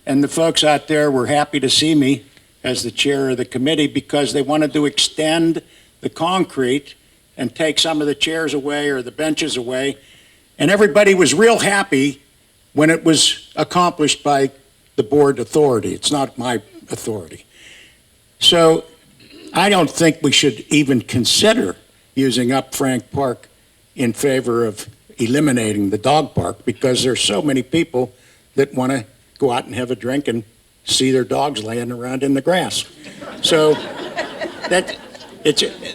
And the folks out there were happy to see me as the chair of the committee because they wanted to extend the concrete and take some of the chairs away or the benches away. And everybody was real happy when it was accomplished by the board authority. It's not my authority. So I don't think we should even consider using up Frank Park in favor of eliminating the dog park because there's so many people that want to go out and have a drink and see their dogs laying around in the grass. So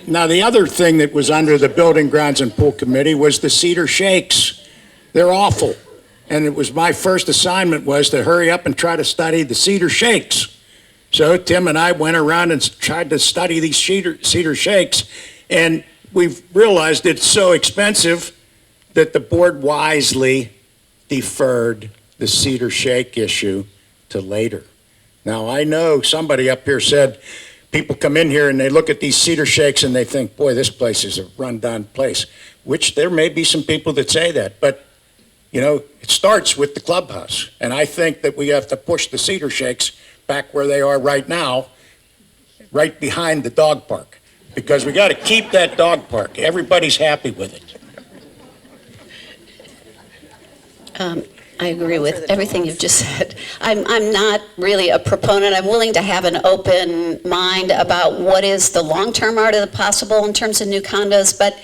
now the other thing that was under the Building, Grounds, and Pool Committee was the Cedar Shakes. They're awful. And it was my first assignment was to hurry up and try to study the Cedar Shakes. So Tim and I went around and tried to study these cedar shakes, and we've realized it's so expensive that the board wisely deferred the Cedar Shake issue to later. Now, I know somebody up here said people come in here and they look at these Cedar Shakes and they think, boy, this place is a rundown place, which there may be some people that say that, but you know, it starts with the clubhouse. And I think that we have to push the Cedar Shakes back where they are right now, right behind the dog park, because we got to keep that dog park. Everybody's happy with it. I agree with everything you've just said. I'm not really a proponent. I'm willing to have an open mind about what is the long-term art of the possible in terms of new condos, but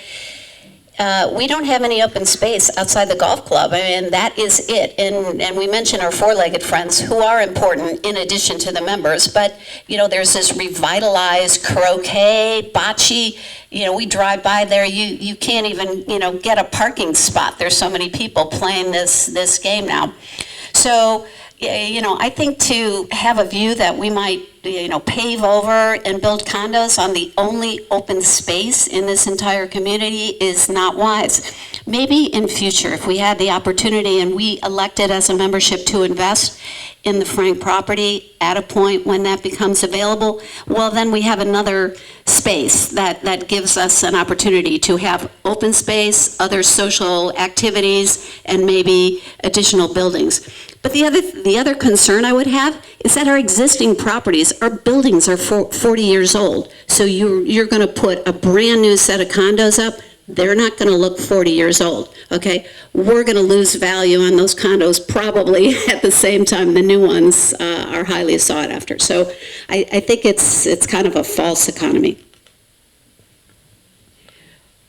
we don't have any open space outside the golf club. I mean, that is it. And we mentioned our four-legged friends who are important in addition to the members. But, you know, there's this revitalized croquet, bocce. You know, we drive by there. You can't even, you know, get a parking spot. There's so many people playing this game now. So, you know, I think to have a view that we might, you know, pave over and build condos on the only open space in this entire community is not wise. Maybe in future, if we had the opportunity and we elected as a membership to invest in the Frank property at a point when that becomes available, well, then we have another space that gives us an opportunity to have open space, other social activities, and maybe additional buildings. But the other concern I would have is that our existing properties, our buildings are 40 years old. So you're going to put a brand new set of condos up. They're not going to look 40 years old, okay? We're going to lose value on those condos probably at the same time the new ones are highly sought after. So I think it's kind of a false economy.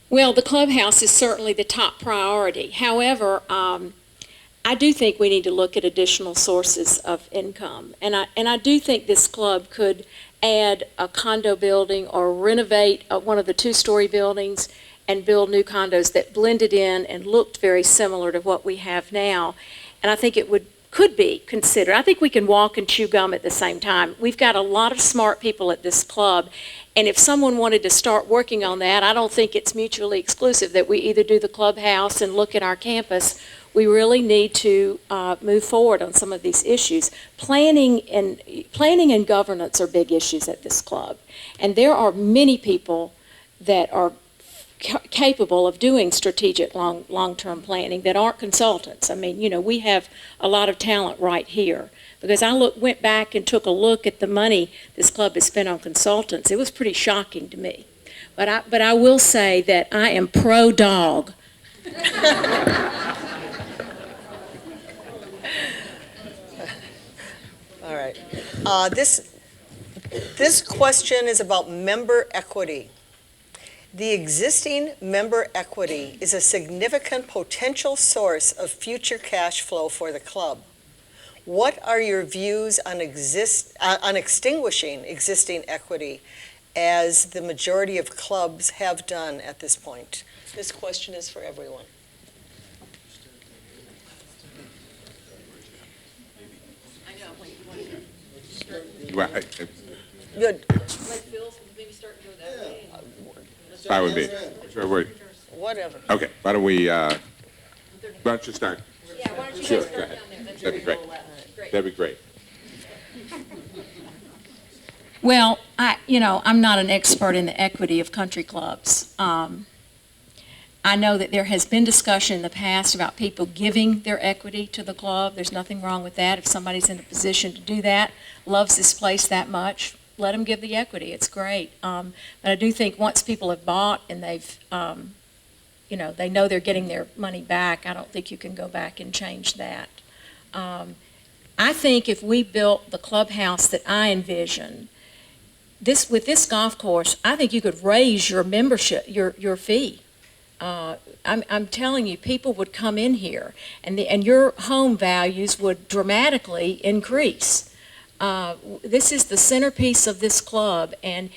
Well, the clubhouse is certainly the top priority. However, I do think we need to look at additional sources of income. And I do think this club could add a condo building or renovate one of the two-story buildings and build new condos that blended in and looked very similar to what we have now. And I think it could be considered. I think we can walk and chew gum at the same time. We've got a lot of smart people at this club, and if someone wanted to start working on that, I don't think it's mutually exclusive that we either do the clubhouse and look at our campus. We really need to move forward on some of these issues. Planning and governance are big issues at this club, and there are many people that are capable of doing strategic long-term planning that aren't consultants. I mean, you know, we have a lot of talent right here. Because I went back and took a look at the money this club has spent on consultants. It was pretty shocking to me. But I will say that I am pro-dog. All right. This question is about member equity. The existing member equity is a significant potential source of future cash flow for the club. What are your views on extinguishing existing equity, as the majority of clubs have done at this point? This question is for everyone. Good. I would be. Whatever. Okay, why don't you start? Yeah, why don't you Sure, guys go start ahead. down there? That's That'd be where great. you roll up. Great. That'd be great. Well, I'm not an expert in the equity of country clubs. I know that there has been discussion in the past about people giving their equity to the club. There's nothing wrong with that. If somebody's in a position to do that, loves this place that much, let them give the equity. It's great. But I do think once people have bought and they've, they know they're getting their money back, I don't think you can go back and change that. I think if we built the clubhouse that I envision, with this golf course, I think you could raise your membership, your fee. I'm telling you, people would come in here, and your home values would dramatically increase. This is the centerpiece of this club, and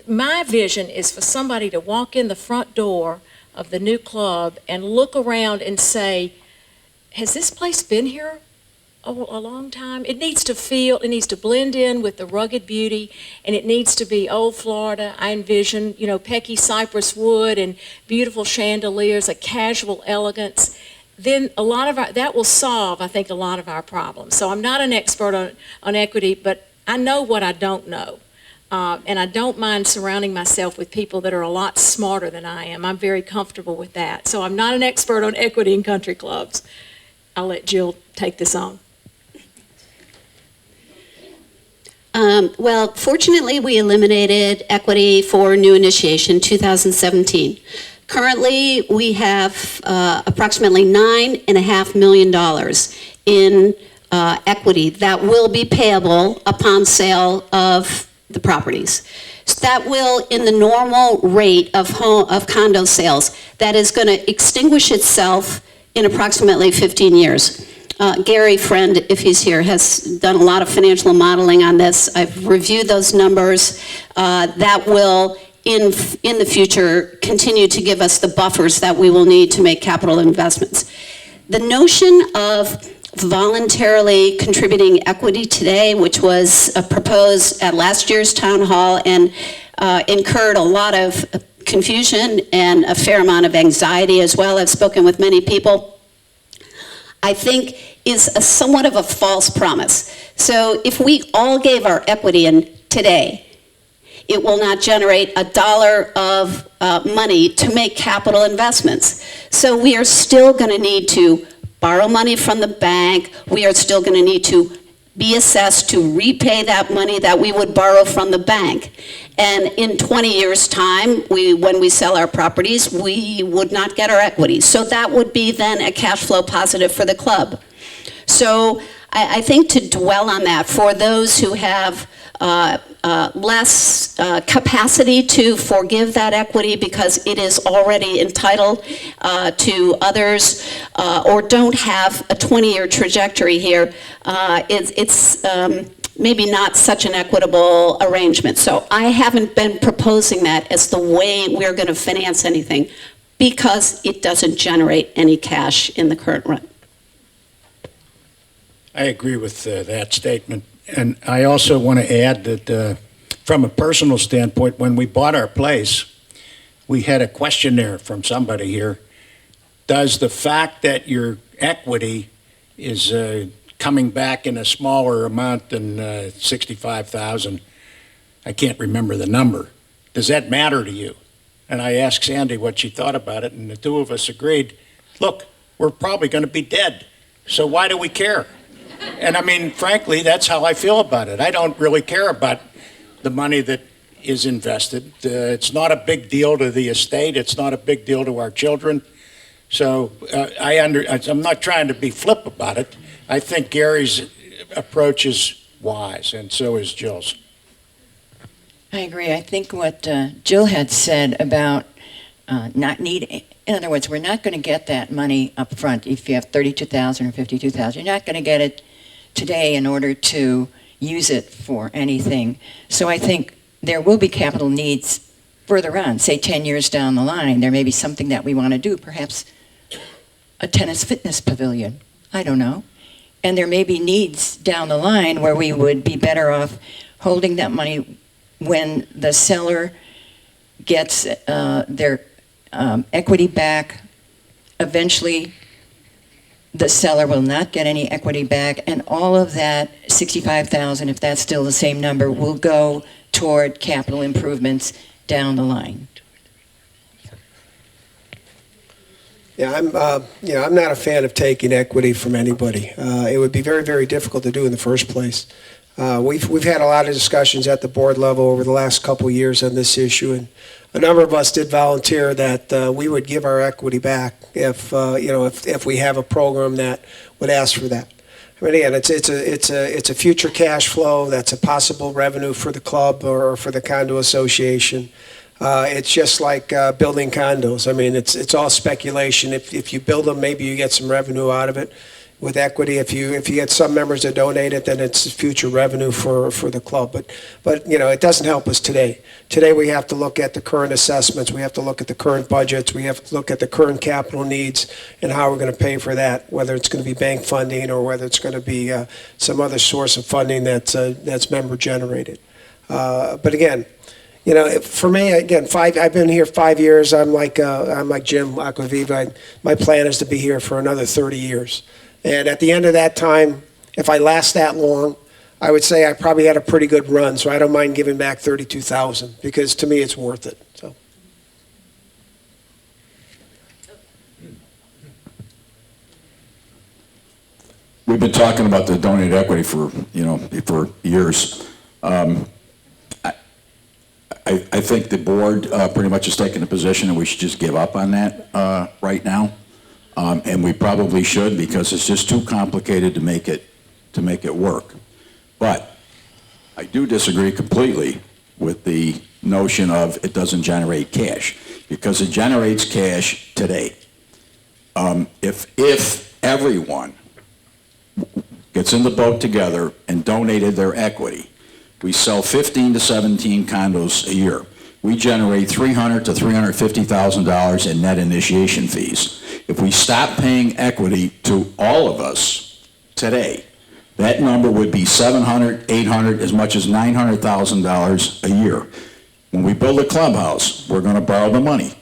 my vision is for somebody to walk in the front door of the new club and look around and say, has this place been here a long time? It needs to blend in with the rugged beauty, and it needs to be old Florida. I envision, Pecky cypress wood and beautiful chandeliers, a casual elegance. Then that will solve, I think, a lot of our problems. So I'm not an expert on equity, but I know what I don't know. And I don't mind surrounding myself with people that are a lot smarter than I am. I'm very comfortable with that. So I'm not an expert on equity in country clubs. I'll let Jill take this on. Well, fortunately, we eliminated equity for new initiation 2017. Currently, we have approximately $9.5 million in equity that will be payable upon sale of the properties. So that will, in the normal rate of condo sales, that is going to extinguish itself in approximately 15 years. Gary Friend, if he's here, has done a lot of financial modeling on this. I've reviewed those numbers. That will, in the future, continue to give us the buffers that we will need to make capital investments. The notion of voluntarily contributing equity today, which was proposed at last year's town hall and incurred a lot of confusion and a fair amount of anxiety as well. I've spoken with many people. I think is somewhat of a false promise. So if we all gave our equity in today, it will not generate a dollar of money to make capital investments. So we are still going to need to borrow money from the bank. We are still going to need to be assessed to repay that money that we would borrow from the bank. And in 20 years' time, when we sell our properties, we would not get our equity. So that would be then a cash flow positive for the club. So I think to dwell on that, for those who have less capacity to forgive that equity because it is already entitled to others or don't have a 20-year trajectory here, it's maybe not such an equitable arrangement. So I haven't been proposing that as the way we're going to finance anything because it doesn't generate any cash in the current run. I agree with that statement. And I also want to add that from a personal standpoint, when we bought our place, we had a questionnaire from somebody here. Does the fact that your equity is coming back in a smaller amount than $65,000, I can't remember the number, does that matter to you? And I asked Sandy what she thought about it, and the two of us agreed, look, we're probably going to be dead, so why do we care? And I mean, frankly, that's how I feel about it. I don't really care about the money that is invested. It's not a big deal to the estate. It's not a big deal to our children. So I'm not trying to be flip about it. I think Gary's approach is wise, and so is Jill's. I agree. I think what Jill had said about not needing, in other words, we're not going to get that money up front if you have $32,000 or $52,000. You're not going to get it today in order to use it for anything. So I think there will be capital needs further on, say 10 years down the line. There may be something that we want to do, perhaps a tennis fitness pavilion. I don't know. And there may be needs down the line where we would be better off holding that money when the seller gets their equity back. Eventually, the seller will not get any equity back, and all of that $65,000, if that's still the same number, will go toward capital improvements down the line. Yeah, I'm not a fan of taking equity from anybody. It would be very, very difficult to do in the first place. We've had a lot of discussions at the board level over the last couple of years on this issue, and a number of us did volunteer that we would give our equity back if we have a program that would ask for that. I mean, again, it's a future cash flow that's a possible revenue for the club or for the condo association. It's just like building condos. I mean, it's all speculation. If you build them, maybe you get some revenue out of it. with equity. If you get some members that donate it, then it's future revenue for the club. But it doesn't help us today. Today we have to look at the current assessments. We have to look at the current budgets. We have to look at the current capital needs and how we're going to pay for that, whether it's going to be bank funding or whether it's going to be some other source of funding that's member generated. But again, for me, again, I've been here 5 years. I'm like Jim Aquaviva. My plan is to be here for another 30 years. And at the end of that time, if I last that long, I would say I probably had a pretty good run. So I don't mind giving back $32,000 because to me it's worth it. So. We've been talking about the donated equity for years. I think the board pretty much has taken a position and we should just give up on that right now. And we probably should, because it's just too complicated to make it work. But I do disagree completely with the notion of it doesn't generate cash, because it generates cash today. If everyone gets in the boat together and donated their equity, we sell 15 to 17 condos a year. We generate $300,000 to $350,000 in net initiation fees. If we stop paying equity to all of us today, that number would be $700,000, $800,000, as much as $900,000 a year. When we build a clubhouse, we're going to borrow the money,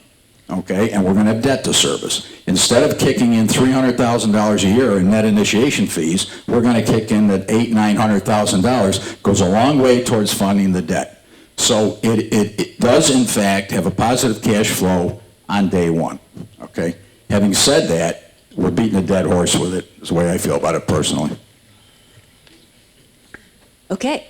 okay, and we're going to have debt to service. Instead of kicking in $300,000 a year in net initiation fees, we're going to kick in that $800,000, $900,000. Goes a long way towards funding the debt. So it does, in fact, have a positive cash flow on day one, okay? Having said that, we're beating a dead horse with it, is the way I feel about it personally. Okay.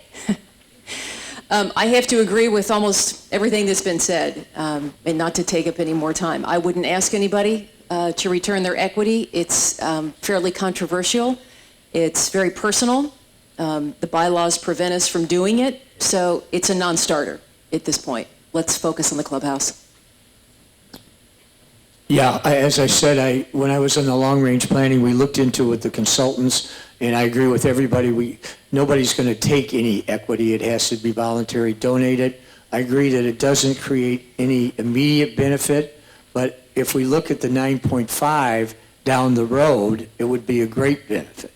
I have to agree with almost everything that's been said, and not to take up any more time. I wouldn't ask anybody to return their equity. It's fairly controversial. It's very personal. The bylaws prevent us from doing it, so it's a non-starter at this point. Let's focus on the clubhouse. Yeah, as I said, when I was in the long-range planning, we looked into it with the consultants, and I agree with everybody. Nobody's going to take any equity. It has to be voluntary donated. I agree that it doesn't create any immediate benefit, but if we look at the 9.5 down the road, it would be a great benefit.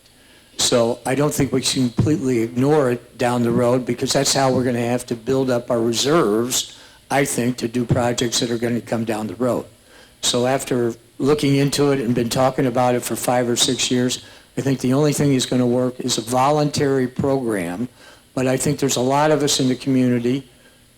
So I don't think we should completely ignore it down the road, because that's how we're going to have to build up our reserves, I think, to do projects that are going to come down the road. So after looking into it and been talking about it for 5 or 6 years, I think the only thing that's going to work is a voluntary program. But I think there's a lot of us in the community,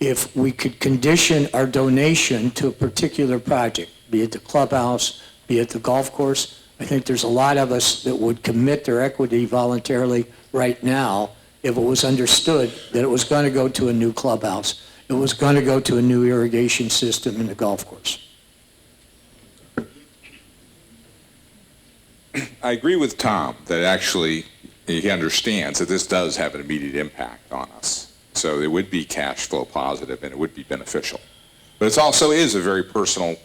if we could condition our donation to a particular project, be it the clubhouse, be it the golf course, I think there's a lot of us that would commit their equity voluntarily right now if it was understood that it was going to go to a new clubhouse, it was going to go to a new irrigation system in the golf course. I agree with Tom that actually he understands that this does have an immediate impact on us. So it would be cash flow positive and it would be beneficial. But it also is a very personal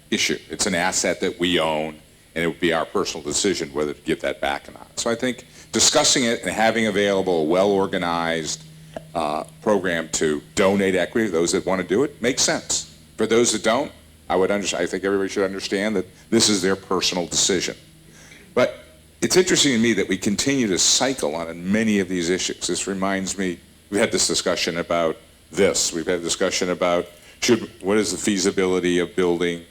issue. It's an asset that we own, and it would be our personal decision whether to give that back or not. So I think discussing it and having available a well-organized program to donate equity to those that want to do it makes sense. For those that don't, I think everybody should understand that this is their personal decision. But it's interesting to me that we continue to cycle on many of these issues. This reminds me, we've had this discussion about this. We've had a discussion about what is the feasibility of building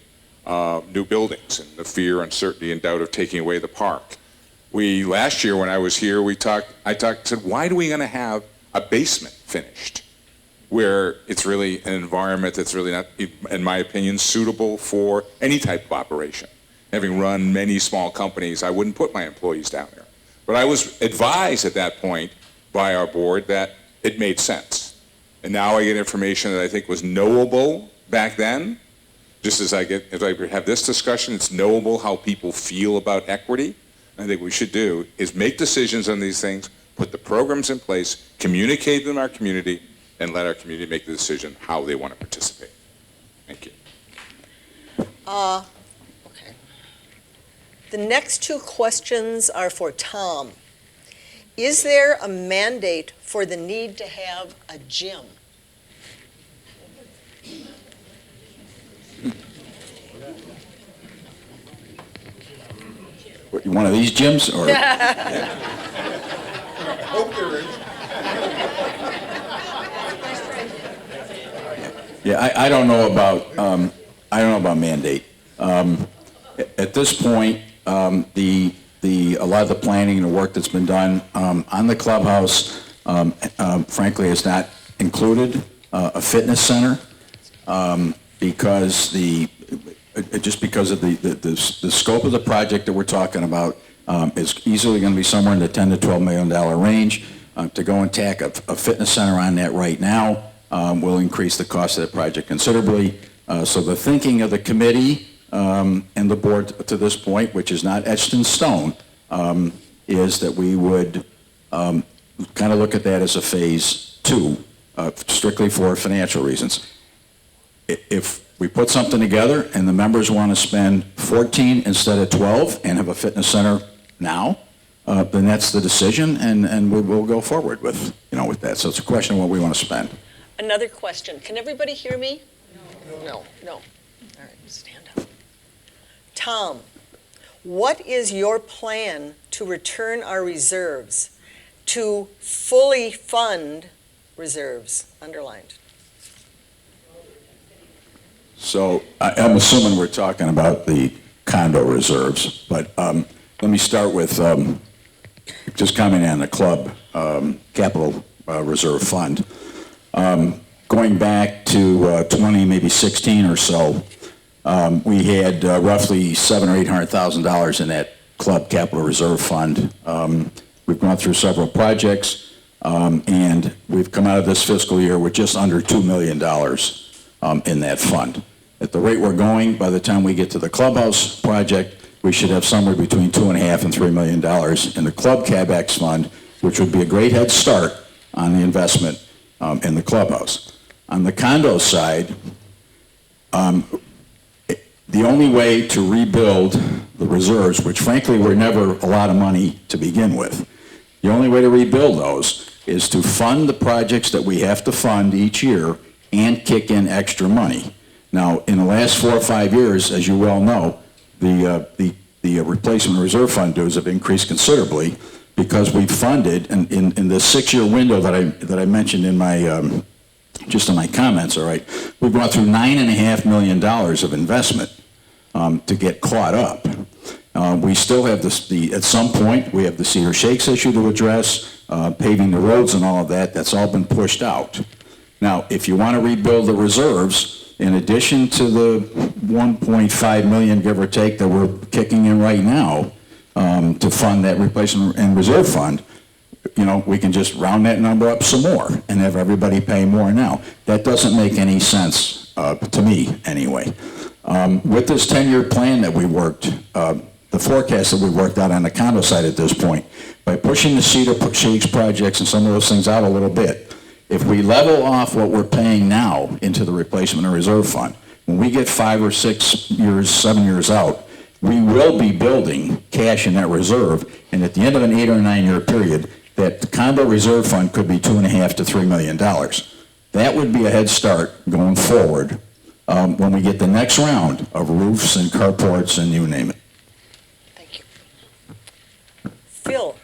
new buildings, and the fear, uncertainty, and doubt of taking away the park. Last year when I was here, I said, why do we going to have a basement finished where it's really an environment that's really not, in my opinion, suitable for any type of operation? Having run many small companies, I wouldn't put my employees down there. But I was advised at that point by our board that it made sense. And now I get information that I think was knowable back then. Just as I have this discussion, it's knowable how people feel about equity. I think what we should do is make decisions on these things, put the programs in place, communicate them in our community, and let our community make the decision how they want to participate. Thank you. The next two questions are for Tom. Is there a mandate for the need to have a gym? One of these gyms, or? Hope there is. Yeah, I don't know about mandate. At this point, a lot of the planning and the work that's been done on the clubhouse, frankly, has not included a fitness center because because of the scope of the project that we're talking about is easily going to be somewhere in the $10 to $12 million range. To go and tack a fitness center on that right now will increase the cost of the project considerably. So the thinking of the committee and the board to this point, which is not etched in stone, is that we would kind of look at that as a phase two, strictly for financial reasons. If we put something together and the members want to spend 14 instead of 12 and have a fitness center now, then that's the decision, and we will go forward with that. So it's a question of what we want to spend. Another question. Can everybody hear me? No. All right, stand up. Tom, what is your plan to return our reserves, to fully fund reserves? Underlined. So I'm assuming we're talking about the condo reserves, but let me start with just commenting on the club capital reserve fund. Going back to 2016 or so, we had roughly $700,000 or $800,000 in that club capital reserve fund. We've gone through several projects, and we've come out of this fiscal year with just under $2 million in that fund. At the rate we're going, by the time we get to the clubhouse project, we should have somewhere between $2.5 and $3 million in the club CapEx fund, which would be a great head start on the investment in the clubhouse. On the condo side, the only way to rebuild the reserves, which frankly were never a lot of money to begin with, the only way to rebuild those is to fund the projects that we have to fund each year and kick in extra money. Now, in the last 4 or 5 years, as you well know, the replacement reserve fund dues have increased considerably because we've funded in the 6-year window that I mentioned in my just in my comments. All right, we've gone through $9.5 million of investment to get caught up. We still have at some point we have the Cedar Shakes issue to address, paving the roads and all of that. That's all been pushed out. Now, if you want to rebuild the reserves, in addition to the 1.5 million, give or take, that we're kicking in right now to fund that replacement and reserve fund, we can just round that number up some more and have everybody pay more now. That doesn't make any sense to me, anyway. With this 10-year plan that we worked, the forecast that we worked out on the condo side at this point, by pushing the Cedar Shakes projects and some of those things out a little bit, if we level off what we're paying now into the replacement and reserve fund, when we get 5 or 6 years, 7 years out, we will be building cash in that reserve, and at the end of an 8 or 9 year period, that condo reserve fund could be $2.5 to $3 million. That would be a head start going forward when we get the next round of roofs and carports and you name it. Thank you. Phil,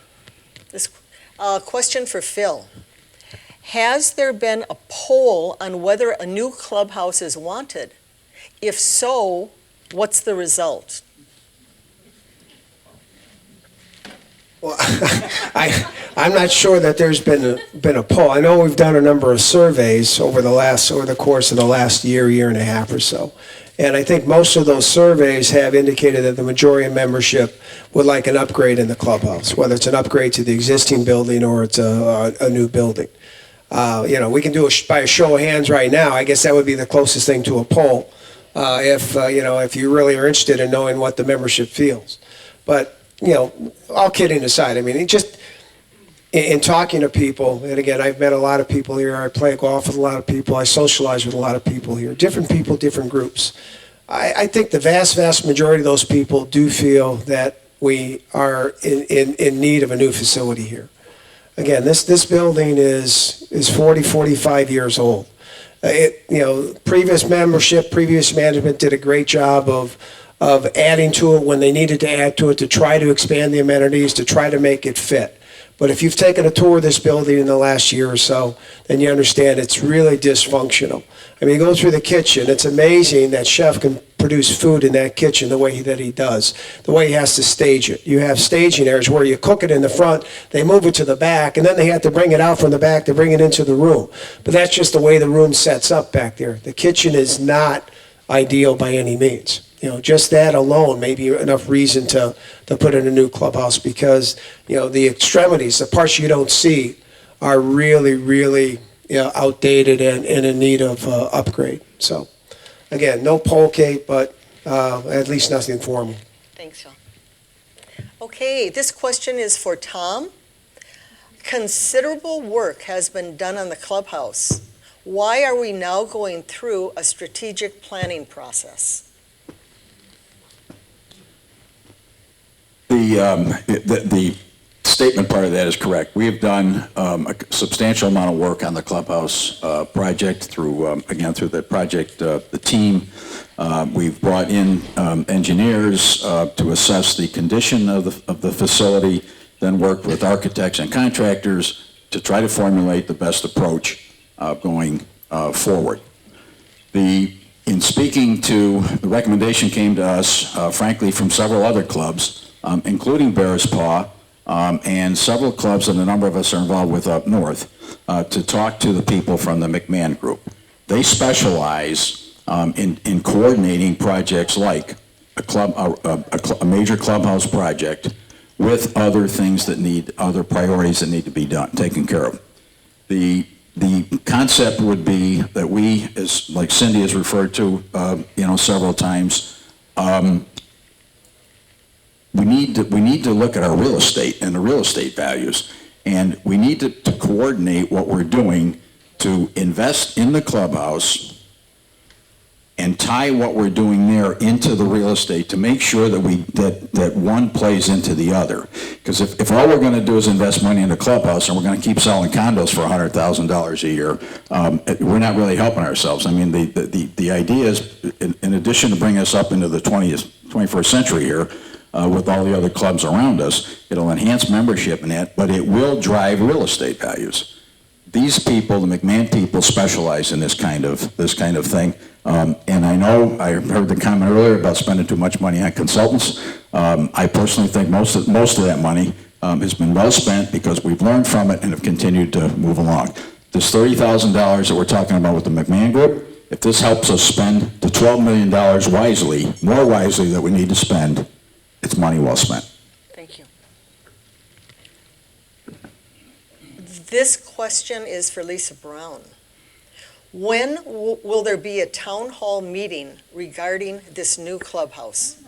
this question for Phil. Has there been a poll on whether a new clubhouse is wanted? If so, what's the result? Well, I'm not sure that there's been a poll. I know we've done a number of surveys over the course of the last year and a half or so. And I think most of those surveys have indicated that the majority of membership would like an upgrade in the clubhouse, whether it's an upgrade to the existing building or it's a new building. We can do by a show of hands right now. I guess that would be the closest thing to a poll, if you really are interested in knowing what the membership feels. But all kidding aside, I mean, just in talking to people, and again, I've met a lot of people here. I play golf with a lot of people. I socialize with a lot of people here. Different people, different groups. I think the vast majority of those people do feel that we are in need of a new facility here. Again, this building is 40, 45 years old. Previous membership, previous management did a great job of adding to it when they needed to add to it, to try to expand the amenities, to try to make it fit. But if you've taken a tour of this building in the last year or so, then you understand it's really dysfunctional. I mean, you go through the kitchen, it's amazing that chef can produce food in that kitchen the way that he does, the way he has to stage it. You have staging areas where you cook it in the front, they move it to the back, and then they have to bring it out from the back to bring it into the room. But that's just the way the room sets up back there. The kitchen is not ideal by any means. Just that alone may be enough reason to put in a new clubhouse, because, the extremities, the parts you don't see, are really, really outdated and in need of upgrade. So, again, no polecate, but at least nothing formal. Thanks, Phil. Okay, this question is for Tom. Considerable work has been done on the clubhouse. Why are we now going through a strategic planning process? The statement part of that is correct. We have done a substantial amount of work on the clubhouse project through the project, the team. We've brought in engineers to assess the condition of the facility, then worked with architects and contractors to try to formulate the best approach going forward. In speaking to, the recommendation came to us, frankly, from several other clubs, including Bear's Paw, and several clubs that a number of us are involved with up north, to talk to the people from the McMahon Group. They specialize in coordinating projects like a major clubhouse project with other things other priorities that need to be taken care of. The concept would be that we, as like Cindy has referred to, several times, we need to look at our real estate and the real estate values, and we need to coordinate what we're doing to invest in the clubhouse and tie what we're doing there into the real estate to make sure that one plays into the other. Because if all we're going to do is invest money in the clubhouse and we're going to keep selling condos for $100,000 a year, we're not really helping ourselves. I mean, the idea is, in addition to bring us up into the 21st century here, with all the other clubs around us, it'll enhance membership in that, but it will drive real estate values. These people, the McMahon people, specialize in this kind of thing. And I know I heard the comment earlier about spending too much money on consultants. I personally think most of that money has been well spent, because we've learned from it and have continued to move along. This $30,000 that we're talking about with the McMahon Group, if this helps us spend the $12 million wisely, more wisely than we need to spend, it's money well spent. Thank you. This question is for Lisa Brown. When will there be a town hall meeting regarding this new clubhouse?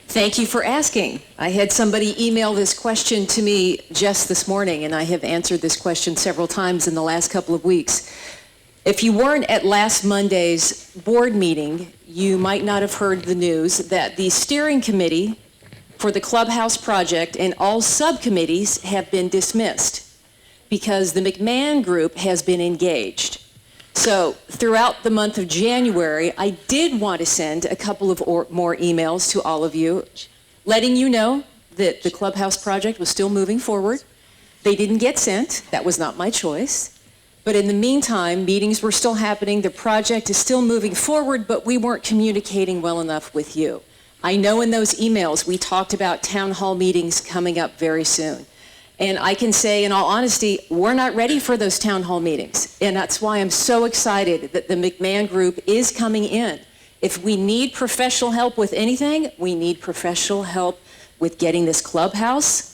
Thank you for asking. I had somebody email this question to me just this morning, and I have answered this question several times in the last couple of weeks. If you weren't at last Monday's board meeting, you might not have heard the news that the steering committee for the clubhouse project and all subcommittees have been dismissed because the McMahon Group has been engaged. So throughout the month of January, I did want to send a couple of more emails to all of you, letting you know that the clubhouse project was still moving forward. They didn't get sent. That was not my choice. But in the meantime, meetings were still happening. The project is still moving forward, but we weren't communicating well enough with you. I know in those emails we talked about town hall meetings coming up very soon. And I can say, in all honesty, we're not ready for those town hall meetings. And that's why I'm so excited that the McMahon Group is coming in. If we need professional help with anything, we need professional help with getting this clubhouse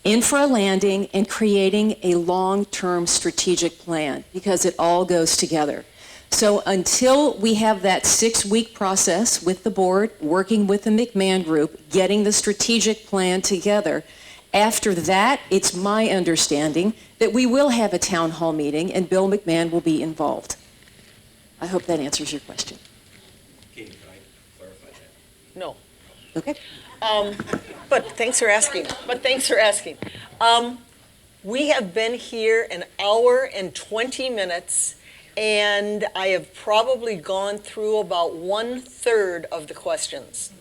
in for a landing and creating a long-term strategic plan, because it all goes together. So until we have that 6-week process with the board, working with the McMahon Group, getting the strategic plan together, after that, it's my understanding that we will have a town hall meeting and Bill McMahon will be involved. I hope that answers your question. No. Okay. But thanks for asking. We have been here an hour and 20 minutes, and I have probably gone through about 1/3 of the questions.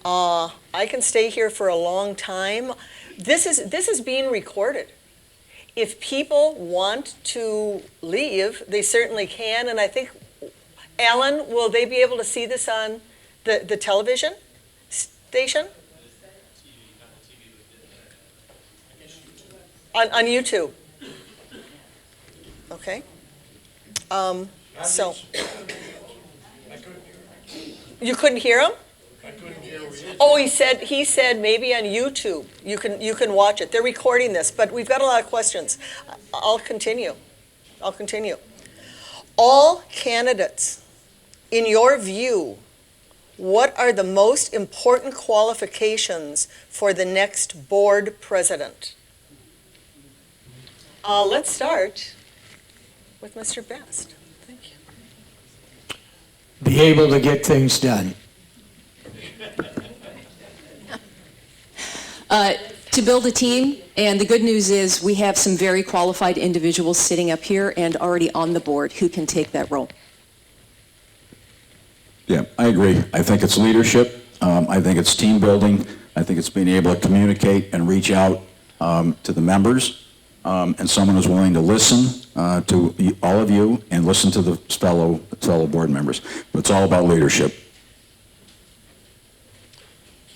I can stay here for a long time. This is being recorded. If people want to leave, they certainly can, and I think, Alan, will they be able to see this on the television station? On YouTube. Okay. So. You couldn't hear him? Oh, he said maybe on YouTube. You can watch it. They're recording this, but we've got a lot of questions. I'll continue. All candidates, in your view, what are the most important qualifications for the next board president? Let's start with Mr. Best. Thank you. Be able to get things done. To build a team, and the good news is we have some very qualified individuals sitting up here and already on the board who can take that role. Yeah, I agree. I think it's leadership. I think it's team building. I think it's being able to communicate and reach out to the members, and someone who's willing to listen to all of you and listen to the fellow board members. But it's all about leadership.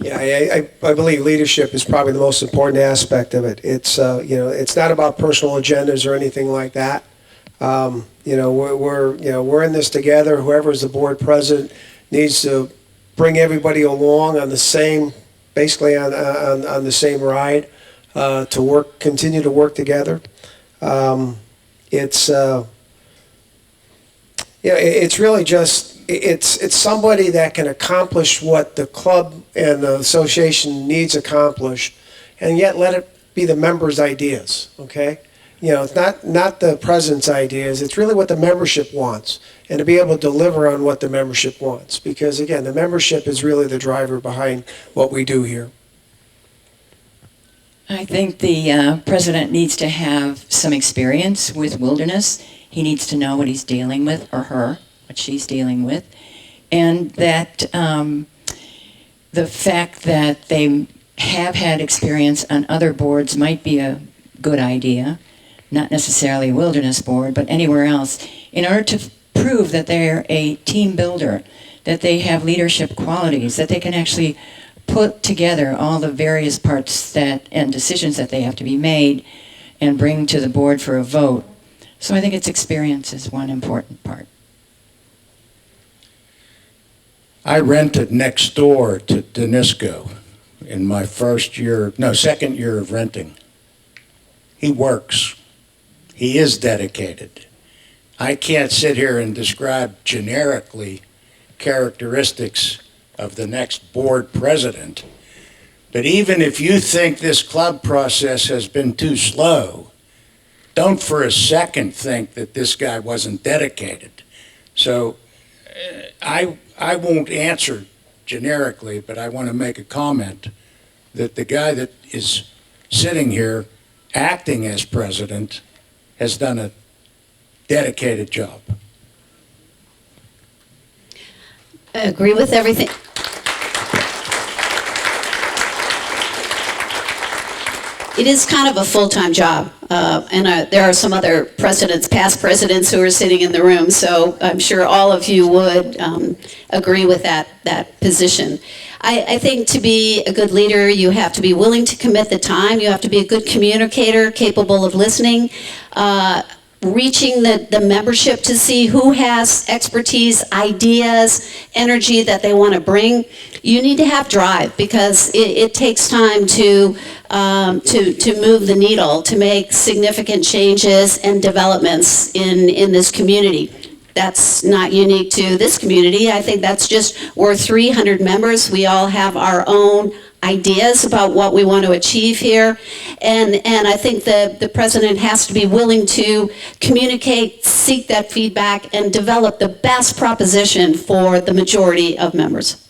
Yeah, I believe leadership is probably the most important aspect of it. It's it's not about personal agendas or anything like that. We're in this together. Whoever's the board president needs to bring everybody along on the same, basically on the same ride, to continue to work together. It's really just. It's somebody that can accomplish what the club and the association needs accomplished, and yet let it be the members' ideas, okay? It's not the president's ideas, it's really what the membership wants, and to be able to deliver on what the membership wants. Because again, the membership is really the driver behind what we do here. I think the president needs to have some experience with Wilderness. He needs to know what he's dealing with, or her, what she's dealing with, and that the fact that they have had experience on other boards might be a good idea, not necessarily a Wilderness board, but anywhere else, in order to prove that they're a team builder, that they have leadership qualities, that they can actually put together all the various parts and decisions that they have to be made and bring to the board for a vote. So I think its experience is one important part. I rented next door to Danisco in my second year of renting. He works. He is dedicated. I can't sit here and describe generically characteristics of the next board president, but even if you think this club process has been too slow, don't for a second think that this guy wasn't dedicated. So I won't answer generically, but I want to make a comment that the guy that is sitting here acting as president has done a dedicated job. I agree with everything. It is kind of a full-time job, and there are some other past presidents who are sitting in the room, so I'm sure all of you would agree with that position. I think to be a good leader, you have to be willing to commit the time, you have to be a good communicator, capable of listening, reaching the membership to see who has expertise, ideas, energy that they want to bring. You need to have drive, because it takes time to move the needle, to make significant changes and developments in this community. That's not unique to this community. I think that's just, we're 300 members. We all have our own ideas about what we want to achieve here. And I think the president has to be willing to communicate, seek that feedback, and develop the best proposition for the majority of members.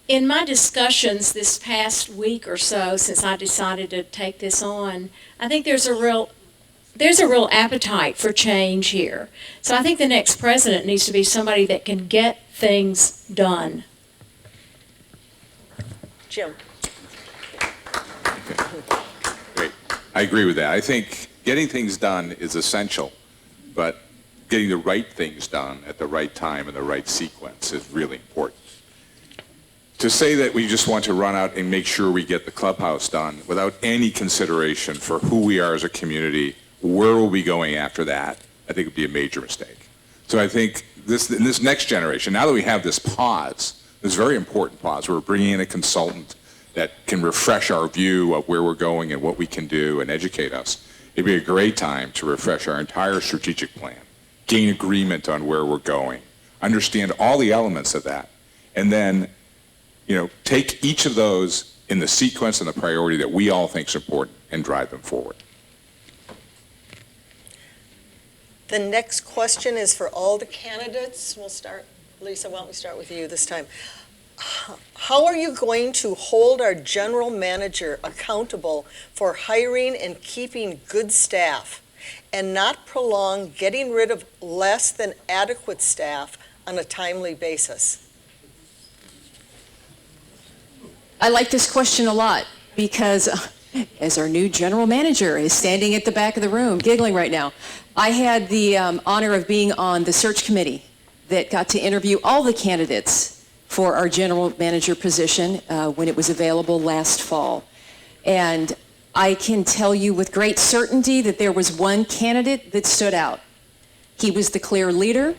In my discussions this past week or so, since I decided to take this on, I think there's a real appetite for change here. So I think the next president needs to be somebody that can get things done. Jim. Great. I agree with that. I think getting things done is essential, but getting the right things done at the right time and the right sequence is really important. To say that we just want to run out and make sure we get the clubhouse done without any consideration for who we are as a community, where we'll be going after that, I think would be a major mistake. So I think in this next generation, now that we have this pause, this very important pause, we're bringing in a consultant that can refresh our view of where we're going and what we can do and educate us. It'd be a great time to refresh our entire strategic plan, gain agreement on where we're going, understand all the elements of that, and then take each of those in the sequence and the priority that we all think is important and drive them forward. The next question is for all the candidates. We'll start, Lisa, why don't we start with you this time? How are you going to hold our general manager accountable for hiring and keeping good staff and not prolong getting rid of less than adequate staff on a timely basis? I like this question a lot because as our new general manager is standing at the back of the room giggling right now, I had the honor of being on the search committee that got to interview all the candidates for our general manager position when it was available last fall. And I can tell you with great certainty that there was one candidate that stood out. He was the clear leader.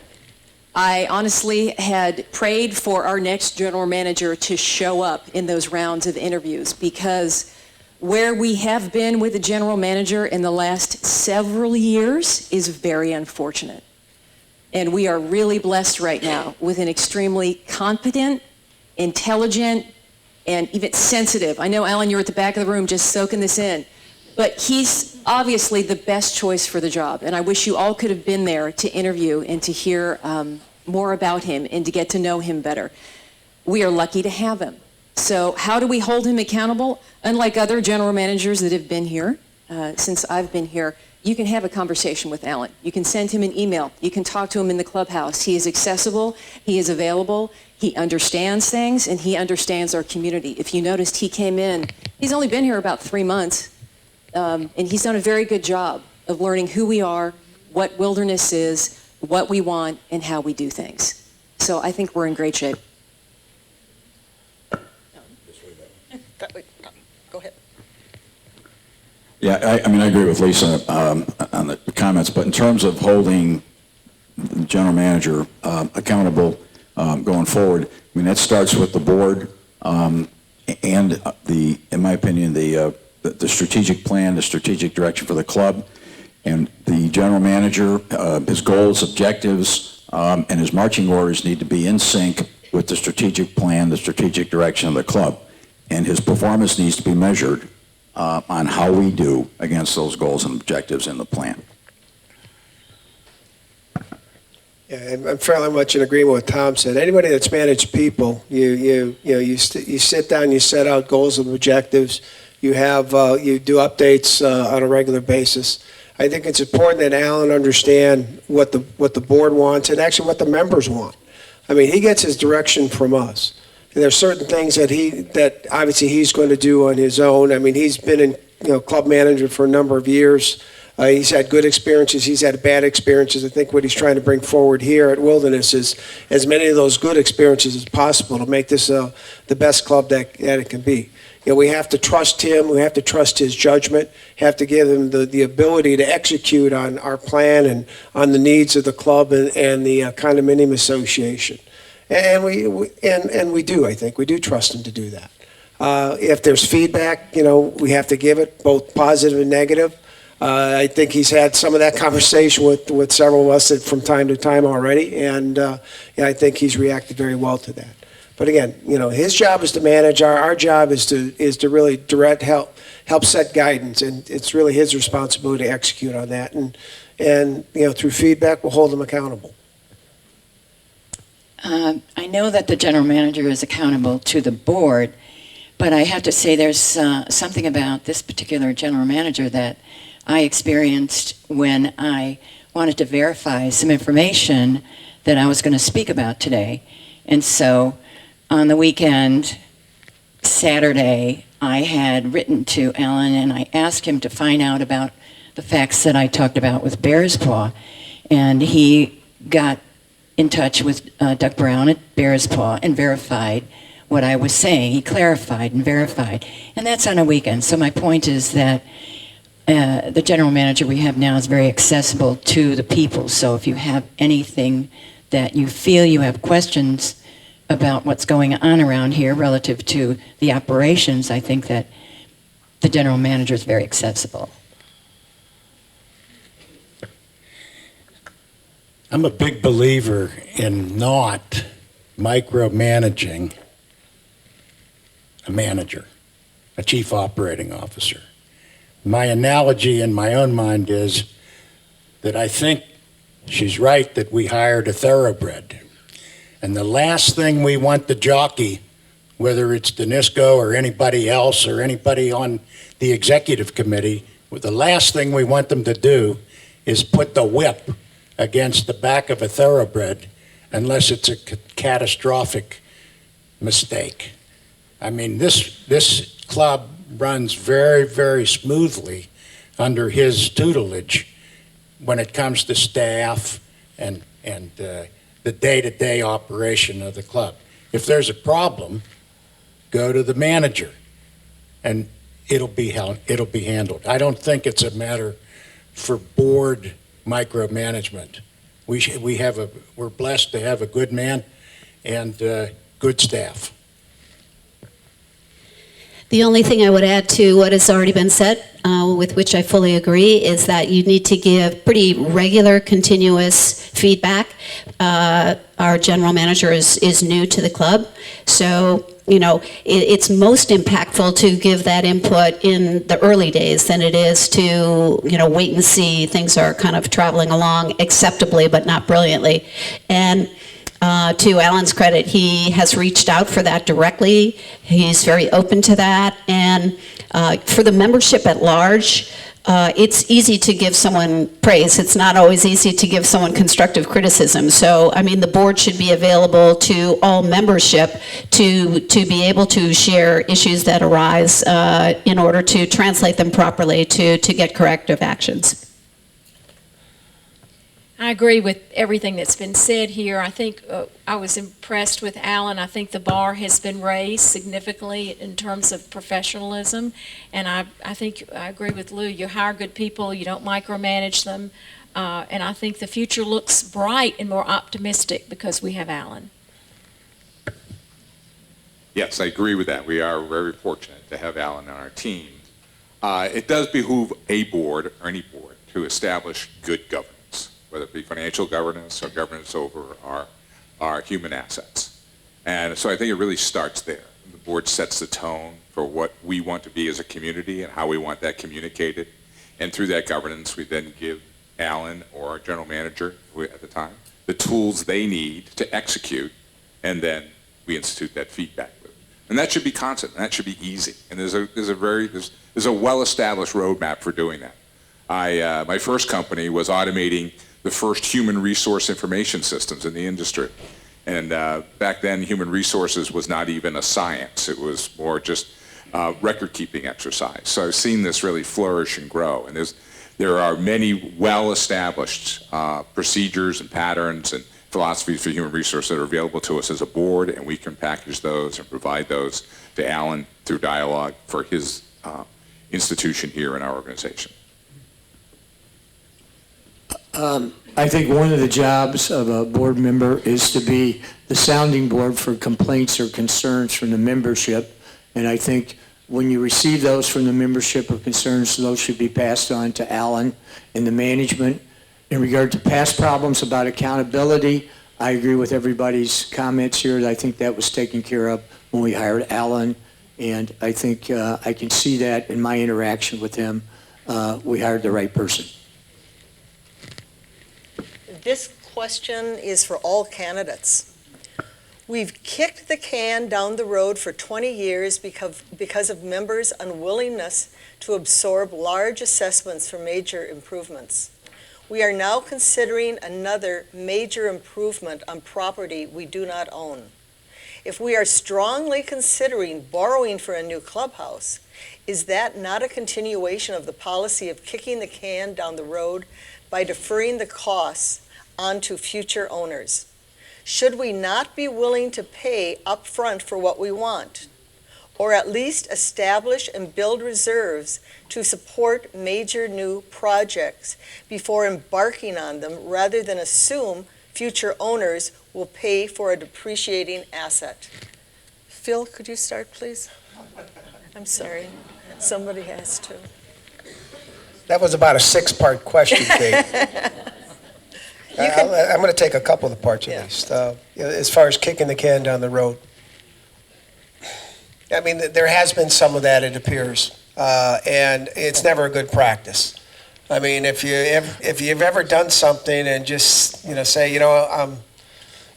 I honestly had prayed for our next general manager to show up in those rounds of interviews because where we have been with the general manager in the last several years is very unfortunate. And we are really blessed right now with an extremely competent, intelligent, and even sensitive. I know, Alan, you're at the back of the room just soaking this in. But he's obviously the best choice for the job. And I wish you all could have been there to interview and to hear more about him and to get to know him better. We are lucky to have him. So how do we hold him accountable? Unlike other general managers that have been here, since I've been here, you can have a conversation with Alan. You can send him an email. You can talk to him in the clubhouse. He is accessible. He is available. He understands things, and he understands our community. If you noticed, he came in. He's only been here about 3 months. And he's done a very good job of learning who we are, what Wilderness is, what we want, and how we do things. So I think we're in great shape. Go ahead. Yeah, I mean, I agree with Lisa on the comments, but in terms of holding the general manager accountable going forward, I mean, that starts with the board and in my opinion, the strategic plan, the strategic direction for the club, and the general manager, his goals, objectives, and his marching orders need to be in sync with the strategic plan, the strategic direction of the club. And his performance needs to be measured on how we do against those goals and objectives in the plan. Yeah, I'm fairly much in agreement with what Tom said. Anybody that's managed people, you sit down, you set out goals and objectives. You do updates on a regular basis. I think it's important that Alan understand what the board wants and actually what the members want. I mean, he gets his direction from us. And there's certain things that obviously he's going to do on his own. I mean, he's been in club manager for a number of years. He's had good experiences. He's had bad experiences. I think what he's trying to bring forward here at Wilderness is as many of those good experiences as possible to make this the best club that it can be. We have to trust him. We have to trust his judgment. Have to give him the ability to execute on our plan and on the needs of the club and the condominium association. And we do. I think we do trust him to do that. If there's feedback, we have to give it, both positive and negative. I think he's had some of that conversation with several of us from time to time already, and I think he's reacted very well to that. But again, his job is to manage. Our job is to really direct, help set guidance, and it's really his responsibility to execute on that. And through feedback, we'll hold him accountable. I know that the general manager is accountable to the board, but I have to say there's something about this particular general manager that I experienced when I wanted to verify some information that I was going to speak about today. And so on the weekend, Saturday, I had written to Alan and I asked him to find out about the facts that I talked about with Bear's Paw. And he got in touch with Doug Brown at Bear's Paw and verified what I was saying. He clarified and verified. And that's on a weekend. So my point is that the general manager we have now is very accessible to the people. So if you have anything that you feel you have questions about what's going on around here relative to the operations, I think that the general manager is very accessible. I'm a big believer in not micromanaging a manager, a chief operating officer. My analogy in my own mind is that I think she's right that we hired a thoroughbred. And the last thing we want the jockey, whether it's Danisco or anybody else or anybody on the executive committee, the last thing we want them to do is put the whip against the back of a thoroughbred unless it's a catastrophic mistake. I mean, this club runs very, very smoothly under his tutelage when it comes to staff and the day-to-day operation of the club. If there's a problem, go to the manager and it'll be handled. I don't think it's a matter for board micromanagement. We're blessed to have a good man and good staff. The only thing I would add to what has already been said, with which I fully agree, is that you need to give pretty regular, continuous feedback. Our general manager is new to the club, so it's most impactful to give that input in the early days than it is to wait and see things are kind of traveling along acceptably but not brilliantly. And to Alan's credit, he has reached out for that directly. He's very open to that. And for the membership at large, it's easy to give someone praise. It's not always easy to give someone constructive criticism. So, I mean, the board should be available to all membership to be able to share issues that arise in order to translate them properly to get corrective actions. I agree with everything that's been said here. I think I was impressed with Alan. I think the bar has been raised significantly in terms of professionalism. And I think I agree with Lou. You hire good people, you don't micromanage them. And I think the future looks bright and more optimistic because we have Alan. Yes, I agree with that. We are very fortunate to have Alan on our team. It does behoove a board or any board to establish good governance, whether it be financial governance or governance over our human assets. And so I think it really starts there. The board sets the tone for what we want to be as a community and how we want that communicated. And through that governance, we then give Alan or our general manager at the time the tools they need to execute, and then we institute that feedback loop. And that should be constant, and that should be easy. And there's a well-established roadmap for doing that. My first company was automating the first human resource information systems in the industry. And back then, human resources was not even a science. It was more just record-keeping exercise. So I've seen this really flourish and grow. And there are many well-established procedures and patterns and philosophies for human resource that are available to us as a board, and we can package those and provide those to Alan through dialogue for his institution here in our organization. I think one of the jobs of a board member is to be the sounding board for complaints or concerns from the membership. And I think when you receive those from the membership or concerns, those should be passed on to Alan and the management. In regard to past problems about accountability, I agree with everybody's comments here. I think that was taken care of when we hired Alan. And I think I can see that in my interaction with him. We hired the right person. This question is for all candidates. We've kicked the can down the road for 20 years because of members' unwillingness to absorb large assessments for major improvements. We are now considering another major improvement on property we do not own. If we are strongly considering borrowing for a new clubhouse, is that not a continuation of the policy of kicking the can down the road by deferring the costs onto future owners? Should we not be willing to pay upfront for what we want, or at least establish and build reserves to support major new projects before embarking on them, rather than assume future owners will pay for a depreciating asset? Phil, could you start, please? I'm sorry. Somebody has to. That was about a 6-part question, Kate. I'm going to take a couple of the parts at least. As far as kicking the can down the road, I mean, there has been some of that, it appears, and it's never a good practice. I mean, if you've ever done something and just say,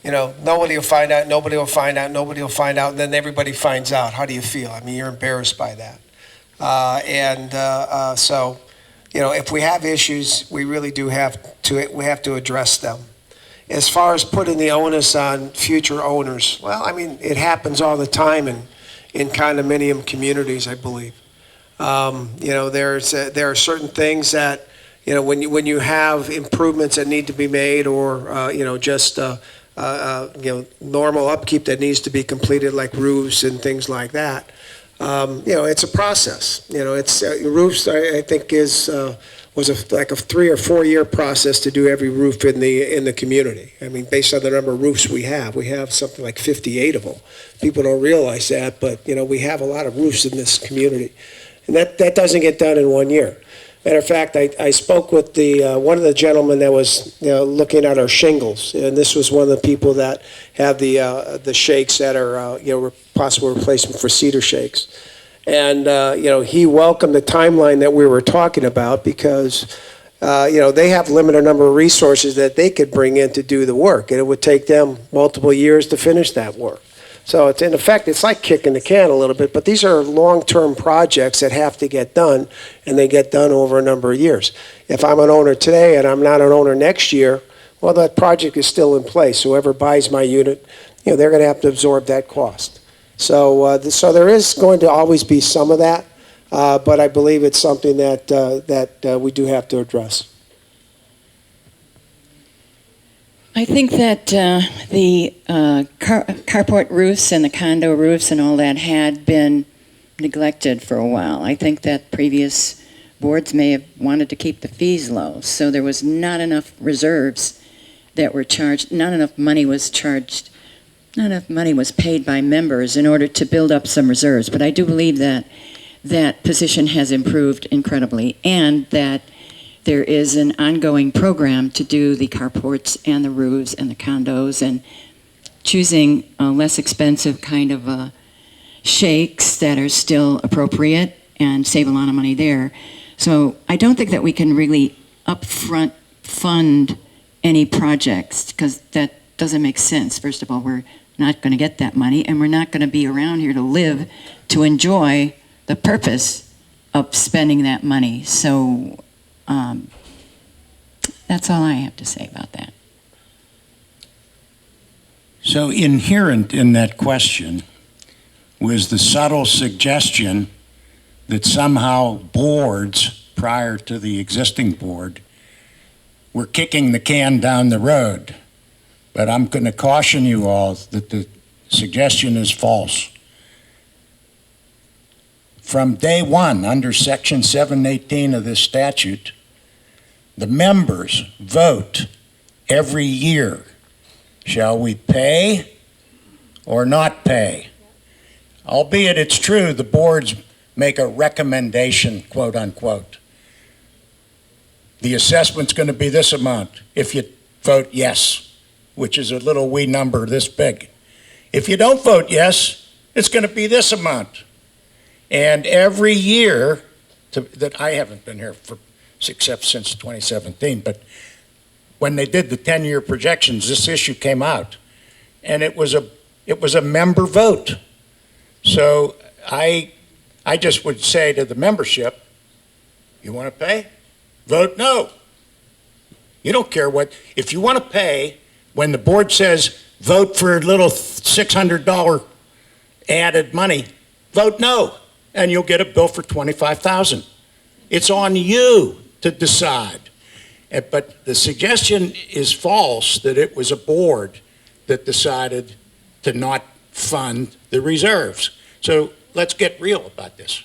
nobody will find out, nobody will find out, nobody will find out, and then everybody finds out. How do you feel? I mean, you're embarrassed by that, so. If we have issues, we really do have to address them. As far as putting the onus on future owners, well, I mean, it happens all the time in condominium communities, I believe. There are certain things that, when you have improvements that need to be made, or normal upkeep that needs to be completed, like roofs and things like that. It's a process. It's roofs. I think was like a 3 or 4 year process to do every roof in the community. I mean, based on the number of roofs we have something like 58 of them. People don't realize that, but we have a lot of roofs in this community, and that doesn't get done in 1 year. Matter of fact, I spoke with one of the gentlemen that was looking at our shingles, and this was one of the people that have the shakes that are possible replacement for cedar shakes, and he welcomed the timeline that we were talking about, because they have limited number of resources that they could bring in to do the work, and it would take them multiple years to finish that work. So it's, in effect, it's like kicking the can a little bit, but these are long-term projects that have to get done, and they get done over a number of years. If I'm an owner today and I'm not an owner next year, well, that project is still in place. Whoever buys my unit, they're going to have to absorb that cost. So there is going to always be some of that, but I believe it's something that we do have to address. I think that the carport roofs and the condo roofs and all that had been neglected for a while. I think that previous boards may have wanted to keep the fees low, so there was not enough reserves that were charged, not enough money was charged, not enough money was paid by members in order to build up some reserves. But I do believe that that position has improved incredibly, and that there is an ongoing program to do the carports and the roofs and the condos, and choosing a less expensive kind of shakes that are still appropriate and save a lot of money there. So I don't think that we can really upfront fund any projects, because that doesn't make sense. First of all, we're not going to get that money, and we're not going to be around here to live to enjoy the purpose of spending that money. So that's all I have to say about that. So inherent in that question was the subtle suggestion that somehow boards prior to the existing board were kicking the can down the road. But I'm going to caution you all that the suggestion is false. From day one, under Section 718 of this statute, the members vote every year. Shall we pay or not pay? Albeit it's true, the boards make a recommendation, quote unquote. The assessment's going to be this amount if you vote yes, which is a little wee number this big. If you don't vote yes, it's going to be this amount. And every year, that I haven't been here for, except since 2017, but when they did the 10-year projections, this issue came out. And it was It was a member vote. So I just would say to the membership, you want to pay? Vote no. You don't care what, if you want to pay, when the board says vote for a little $600 added money, vote no, and you'll get a bill for $25,000. It's on you to decide. But the suggestion is false that it was a board that decided to not fund the reserves. So let's get real about this.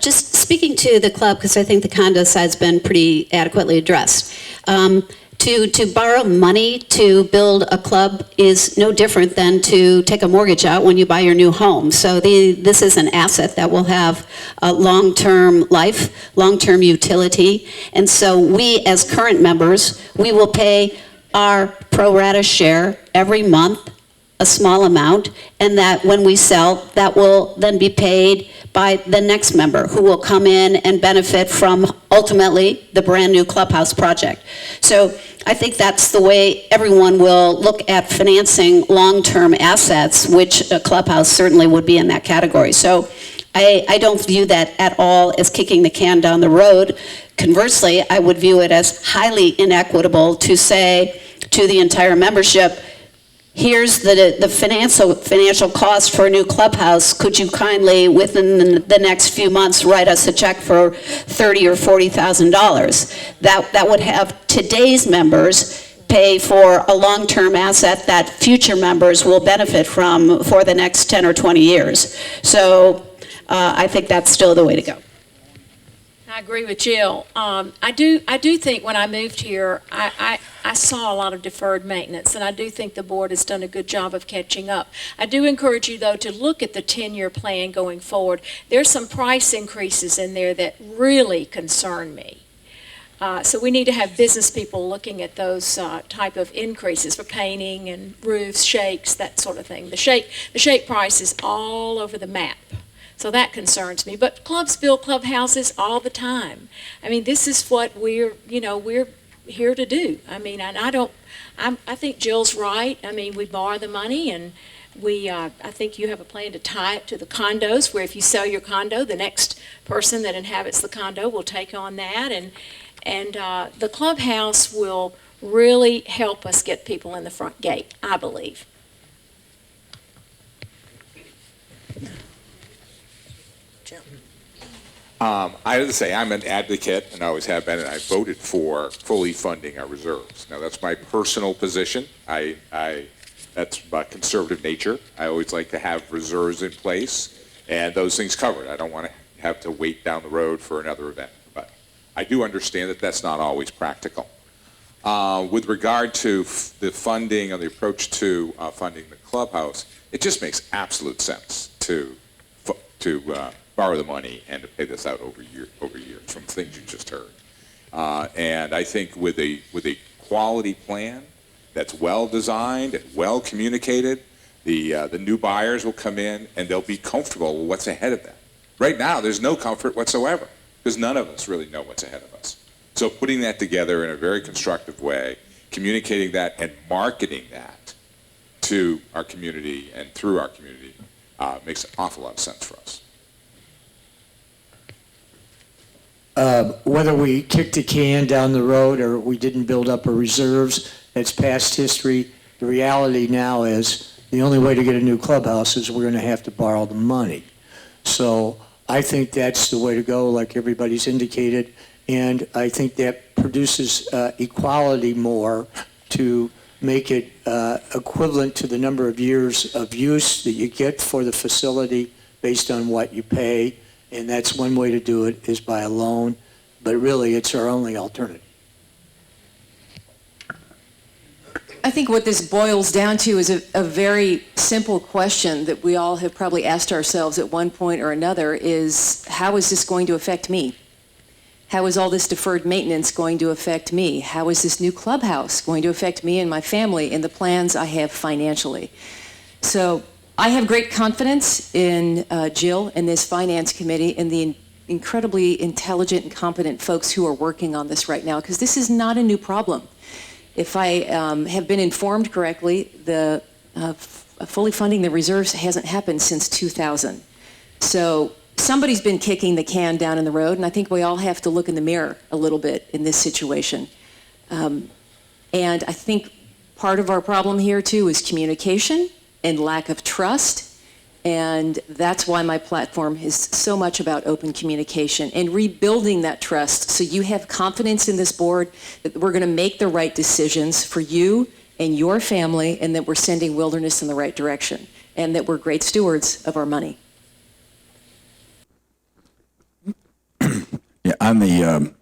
Just speaking to the club, because I think the condo side's been pretty adequately addressed. To borrow money to build a club is no different than to take a mortgage out when you buy your new home. So this is an asset that will have a long-term life, long-term utility. And so we, as current members, we will pay our pro rata share every month, a small amount, and that when we sell, that will then be paid by the next member who will come in and benefit from ultimately the brand new clubhouse project. So I think that's the way everyone will look at financing long-term assets, which a clubhouse certainly would be in that category. So I don't view that at all as kicking the can down the road. Conversely, I would view it as highly inequitable to say to the entire membership, here's the financial cost for a new clubhouse. Could you kindly, within the next few months, write us a check for $30,000 or $40,000? That would have today's members pay for a long-term asset that future members will benefit from for the next 10 or 20 years. So I think that's still the way to go. I agree with Jill. I do think when I moved here, I saw a lot of deferred maintenance, and I do think the board has done a good job of catching up. I do encourage you, though, to look at the 10-year plan going forward. There's some price increases in there that really concern me. So we need to have business people looking at those type of increases for painting and roofs, shakes, that sort of thing. The shake price is all over the map. So that concerns me. But clubs build clubhouses all the time. I mean, this is what we're here to do. I mean, and I think Jill's right. I mean, we borrow the money, and I think you have a plan to tie it to the condos, where if you sell your condo, the next person that inhabits the condo will take on that. And the clubhouse will really help us get people in the front gate, I believe. I have to say, I'm an advocate, and I always have been, and I voted for fully funding our reserves. Now, that's my personal position. That's my conservative nature. I always like to have reserves in place, and those things covered. I don't want to have to wait down the road for another event. But I do understand that that's not always practical. With regard to the funding or the approach to funding the clubhouse, it just makes absolute sense to borrow the money and to pay this out over years from things you just heard. And I think with a quality plan that's well designed and well communicated, the new buyers will come in and they'll be comfortable with what's ahead of them. Right now, there's no comfort whatsoever because none of us really know what's ahead of us. So putting that together in a very constructive way, communicating that and marketing that to our community and through our community makes an awful lot of sense for us. Whether we kicked the can down the road or we didn't build up our reserves, that's past history. The reality now is the only way to get a new clubhouse is we're going to have to borrow the money. So I think that's the way to go, like everybody's indicated, and I think that produces equality more to make it equivalent to the number of years of use that you get for the facility based on what you pay. And that's one way to do it, is by a loan, but really it's our only alternative. I think what this boils down to is a very simple question that we all have probably asked ourselves at one point or another is, how is this going to affect me? How is all this deferred maintenance going to affect me? How is this new clubhouse going to affect me and my family and the plans I have financially? So I have great confidence in Jill and this finance committee and the incredibly intelligent and competent folks who are working on this right now, because this is not a new problem. If I have been informed correctly, the fully funding the reserves hasn't happened since 2000. So somebody's been kicking the can down in the road, and I think we all have to look in the mirror a little bit in this situation. And I think part of our problem here, too, is communication and lack of trust. And that's why my platform is so much about open communication and rebuilding that trust so you have confidence in this board that we're going to make the right decisions for you and your family, and that we're sending Wilderness in the right direction, and that we're great stewards of our money. Yeah, on the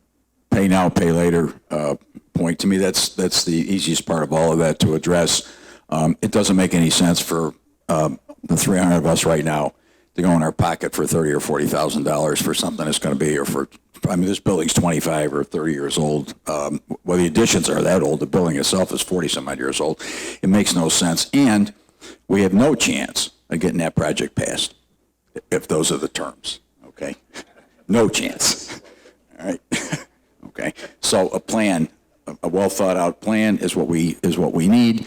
pay now, pay later point, to me, that's the easiest part of all of that to address. It doesn't make any sense for the 300 of us right now to go in our pocket for $30,000 or $40,000 for something that's going to be here for, I mean, this building's 25 or 30 years old. Well, the additions are that old. The building itself is 40-some-odd years old. It makes no sense. And we have no chance of getting that project passed if those are the terms, okay? No chance. All right. Okay. So a plan, a well-thought-out plan is what we need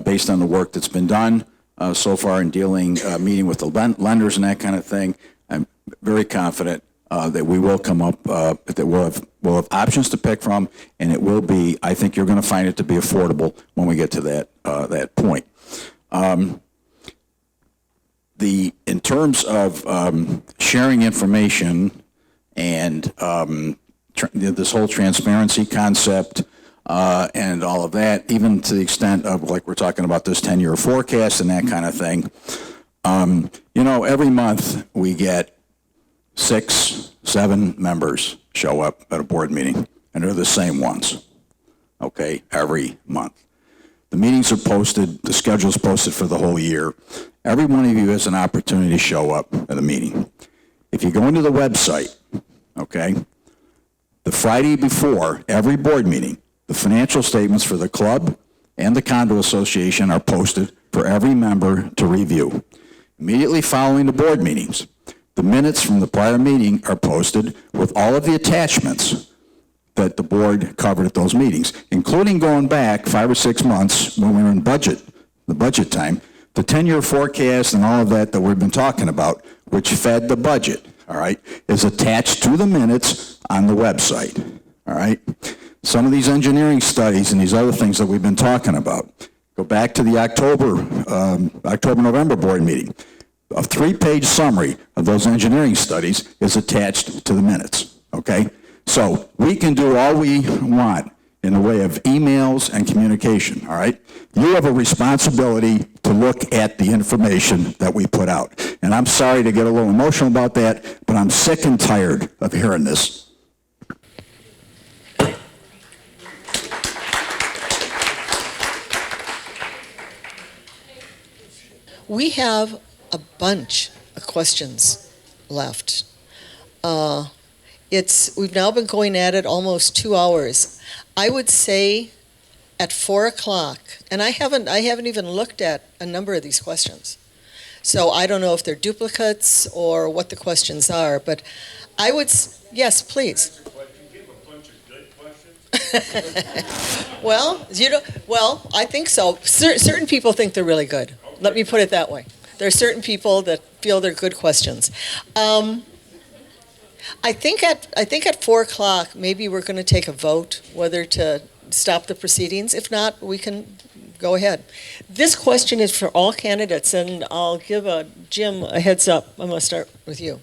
based on the work that's been done so far in meeting with the lenders and that kind of thing. I'm very confident that we will come up, that we'll have options to pick from, and it will be, I think you're going to find it to be affordable when we get to that point. In terms of sharing information and this whole transparency concept and all of that, even to the extent of, like, we're talking about this 10-year forecast and that kind of thing. Every month we get 6-7 members show up at a board meeting, and they're the same ones, okay, every month. The meetings are posted, the schedule's posted for the whole year. Every one of you has an opportunity to show up at a meeting. If you go into the website, okay, the Friday before every board meeting, the financial statements for the club and the condo association are posted for every member to review. Immediately following the board meetings, the minutes from the prior meeting are posted with all of the attachments that the board covered at those meetings, including going back 5 or 6 months when we were in the budget time, the 10-year forecast and all of that we've been talking about, which fed the budget, all right, is attached to the minutes on the website, all right? Some of these engineering studies and these other things that we've been talking about, go back to the October-November board meeting. A 3-page summary of those engineering studies is attached to the minutes, okay? So we can do all we want in the way of emails and communication, all right? You have a responsibility to look at the information that we put out. And I'm sorry to get a little emotional about that, but I'm sick and tired of hearing this. We have a bunch of questions left. We've now been going at it almost 2 hours. I would say at 4 o'clock, and I haven't even looked at a number of these questions. So I don't know if they're duplicates or what the questions are, but I would, yes, please. Well, I think so. Certain people think they're really good. Let me put it that way. There are certain people that feel they're good questions. I think at 4 o'clock, maybe we're going to take a vote whether to stop the proceedings. If not, we can go ahead. This question is for all candidates, and I'll give Jim a heads up. I'm going to start with you.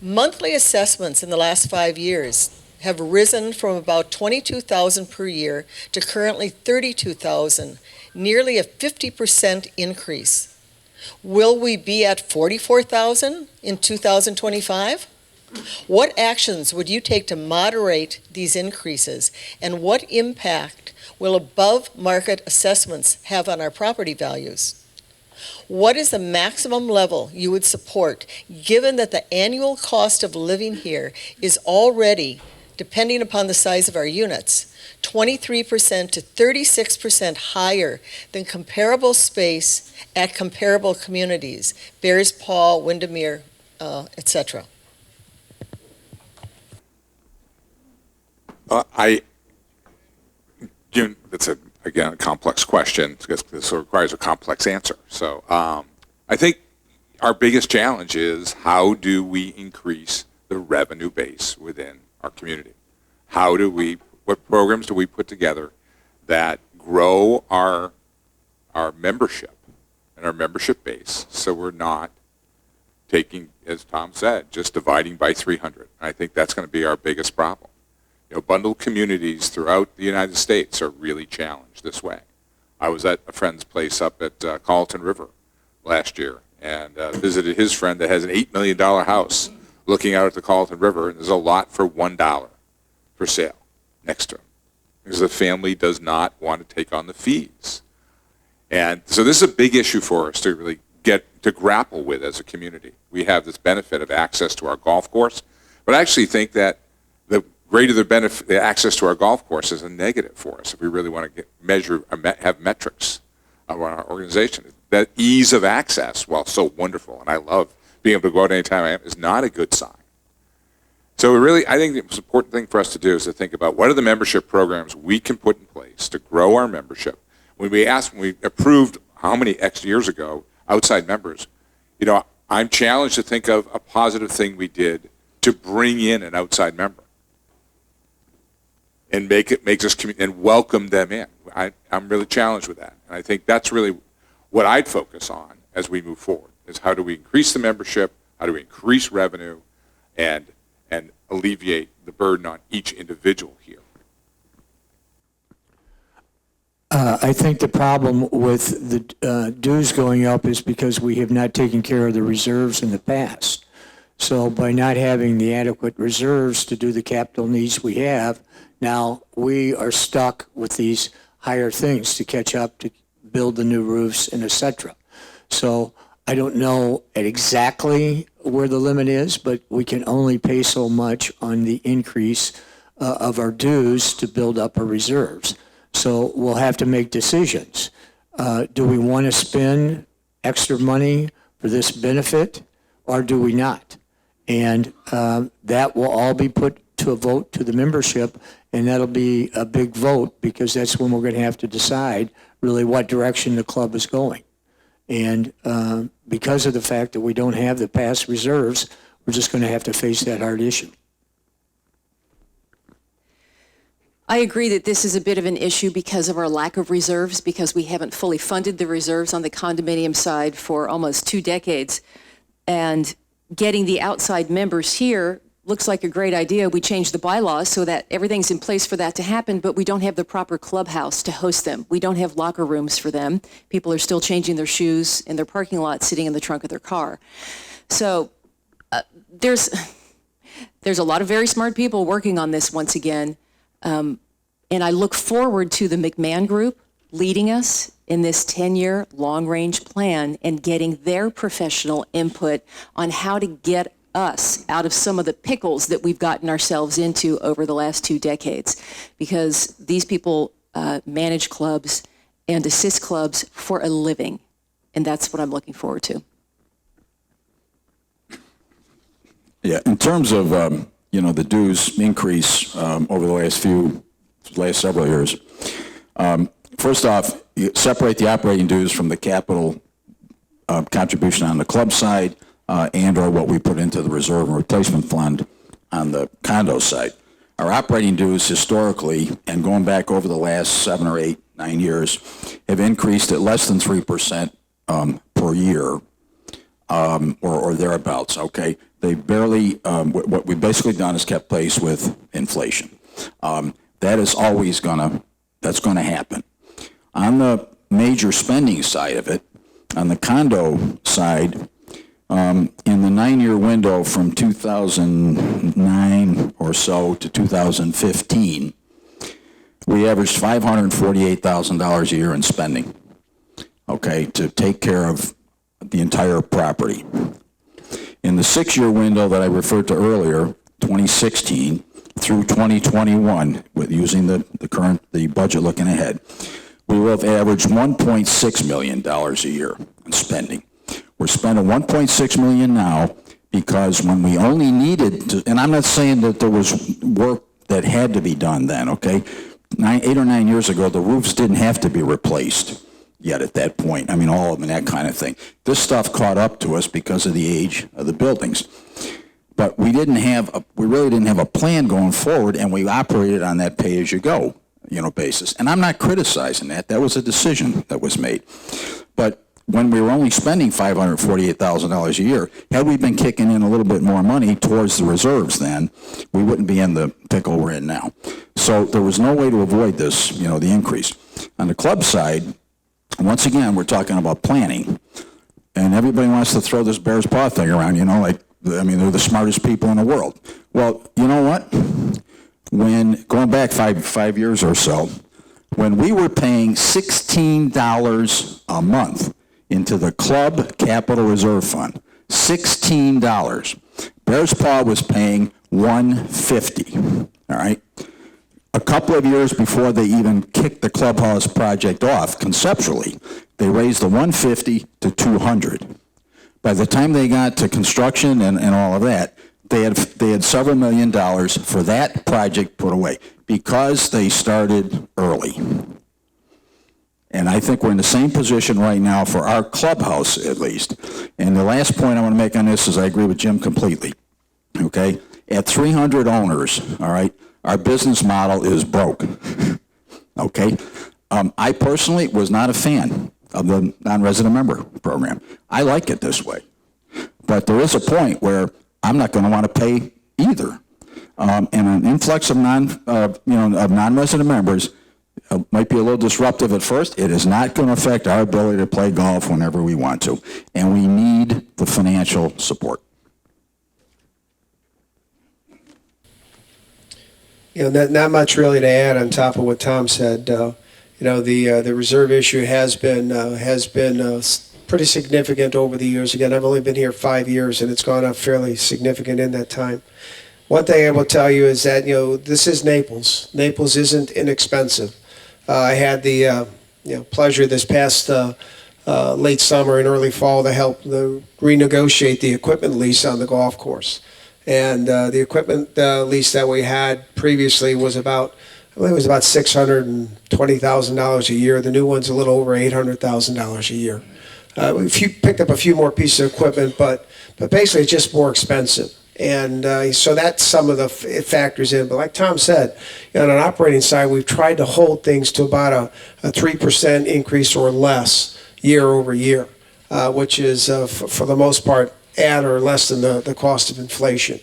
Monthly assessments in the last 5 years have risen from about $22,000 per year to currently $32,000, nearly a 50% increase. Will we be at $44,000 in 2025? What actions would you take to moderate these increases, and what impact will above-market assessments have on our property values? What is the maximum level you would support, given that the annual cost of living here is already, depending upon the size of our units, 23% to 36% higher than comparable space at comparable communities, Bears Paw, Windermere, etc.? That's again a complex question because this requires a complex answer. So I think our biggest challenge is how do we increase the revenue base within our community? What programs do we put together that grow our membership and our membership base so we're not taking, as Tom said, just dividing by 300. I think that's going to be our biggest problem. Bundled communities throughout the United States are really challenged this way. I was at a friend's place up at Carlton River last year and visited his friend that has an $8 million house looking out at the Carlton River, and there's a lot for $1 for sale next to him because the family does not want to take on the fees. And so this is a big issue for us to really get to grapple with as a community. We have this benefit of access to our golf course, but I actually think that the greater the benefit, the access to our golf course is a negative for us if we really want to have metrics of our organization. That ease of access, while so wonderful, and I love being able to go out anytime I am, is not a good sign. So I think the most important thing for us to do is to think about what are the membership programs we can put in place to grow our membership. When we approved how many X years ago outside members, I'm challenged to think of a positive thing we did to bring in an outside member and and welcome them in. I'm really challenged with that. And I think that's really what I'd focus on as we move forward, is how do we increase the membership, how do we increase revenue, and alleviate the burden on each individual here. I think the problem with the dues going up is because we have not taken care of the reserves in the past. So by not having the adequate reserves to do the capital needs we have, now we are stuck with these higher things to catch up, to build the new roofs and et cetera. So I don't know exactly where the limit is, but we can only pay so much on the increase of our dues to build up our reserves. So we'll have to make decisions. Do we want to spend extra money for this benefit, or do we not? And that will all be put to a vote to the membership, and that'll be a big vote because that's when we're going to have to decide really what direction the club is going. And because of the fact that we don't have the past reserves, we're just going to have to face that hard issue. I agree that this is a bit of an issue because of our lack of reserves, because we haven't fully funded the reserves on the condominium side for almost 2 decades. And getting the outside members here looks like a great idea. We changed the bylaws so that everything's in place for that to happen, but we don't have the proper clubhouse to host them. We don't have locker rooms for them. People are still changing their shoes in their parking lot, sitting in the trunk of their car. So there's a lot of very smart people working on this once again. And I look forward to the McMahon Group leading us in this 10-year long-range plan and getting their professional input on how to get us out of some of the pickles that we've gotten ourselves into over the last 2 decades. Because these people manage clubs and assist clubs for a living. And that's what I'm looking forward to. Yeah, in terms of the dues increase over the last several years. First off, you separate the operating dues from the capital contribution on the club side and or what we put into the reserve and replacement fund on the condo side. Our operating dues historically, and going back over the last 7 or 8, 9 years, have increased at less than 3% per year or thereabouts, okay? They barely, what we've basically done is kept pace with inflation. That is always that's gonna happen. On the major spending side of it, on the condo side, in the 9-year window from 2009 or so to 2015, we averaged $548,000 a year in spending, okay, to take care of the entire property. In the 6-year window that I referred to earlier, 2016 through 2021, with using the budget looking ahead, we will have averaged $1.6 million a year in spending. We're spending $1.6 million now because when we only needed to, and I'm not saying that there was work that had to be done then, okay? 8 or 9 years ago, the roofs didn't have to be replaced yet at that point. I mean, all of them, that kind of thing. This stuff caught up to us because of the age of the buildings. But we really didn't have a plan going forward, and we operated on that pay-as-you-go, basis. And I'm not criticizing that. That was a decision that was made. But when we were only spending $548,000 a year, had we been kicking in a little bit more money towards the reserves then, we wouldn't be in the pickle we're in now. So there was no way to avoid this, the increase. On the club side, once again, we're talking about planning. And everybody wants to throw this bear's paw thing around, they're the smartest people in the world. Well, you know what? When, going back five years or so, when we were paying $16 a month into the Club Capital Reserve Fund, $16. Bears Paw was paying $150, all right? A couple of years before they even kicked the clubhouse project off, conceptually, they raised the $150 to $200. By the time they got to construction and all of that, they had several $1 million for that project put away because they started early. And I think we're in the same position right now for our clubhouse, at least. And the last point I want to make on this is I agree with Jim completely, okay? At 300 owners, all right, our business model is broke, okay? I personally was not a fan of the non-resident member program. I like it this way. But there is a point where I'm not going to want to pay either. And an influx of non-resident members might be a little disruptive at first. It is not going to affect our ability to play golf whenever we want to. And we need the financial support. Not much really to add on top of what Tom said. The reserve issue has been pretty significant over the years. Again, I've only been here 5 years, and it's gone up fairly significant in that time. One thing I will tell you is that this is Naples. Naples isn't inexpensive. I had the pleasure this past late summer and early fall to help renegotiate the equipment lease on the golf course. And the equipment lease that we had previously was about $620,000 a year. The new one's a little over $800,000 a year. We picked up a few more pieces of equipment, but basically it's just more expensive. And so that's some of the factors in. But like Tom said, on an operating side, we've tried to hold things to about a 3% increase or less year over year, which is, for the most part, at or less than the cost of inflation.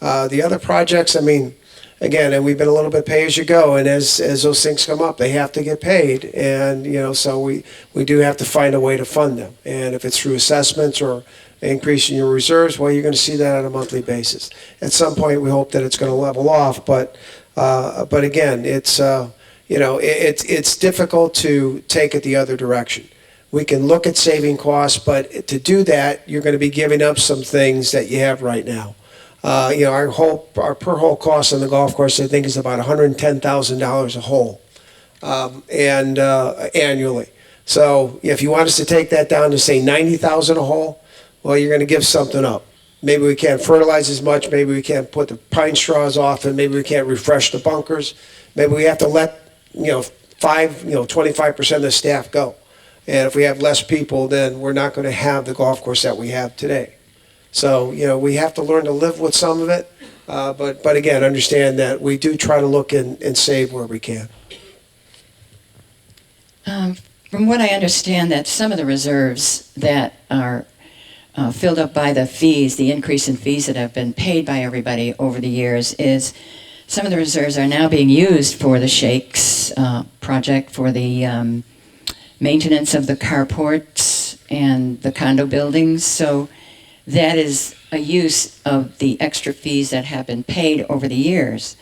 The other projects, again, and we've been a little bit pay as you go, and as those things come up, they have to get paid, and so we do have to find a way to fund them. And if it's through assessments or increasing your reserves, well, you're going to see that on a monthly basis. At some point, we hope that it's going to level off, but again, it's it's difficult to take it the other direction. We can look at saving costs, but to do that, you're going to be giving up some things that you have right now. Our per hole cost on the golf course, I think, is about $110,000 a hole, and annually. So if you want us to take that down to say $90,000 a hole, well, you're going to give something up. Maybe we can't fertilize as much. Maybe we can't put the pine straws off, and maybe we can't refresh the bunkers. Maybe we have to let 25% of the staff go. And if we have less people, then we're not going to have the golf course that we have today. So, we have to learn to live with some of it. But again, understand that we do try to look and save where we can. From what I understand, that some of the reserves that are filled up by the fees, the increase in fees that have been paid by everybody over the years, is some of the reserves are now being used for the Shakes project, for the maintenance of the carports and the condo buildings. So that is a use of the extra fees that have been paid over the years.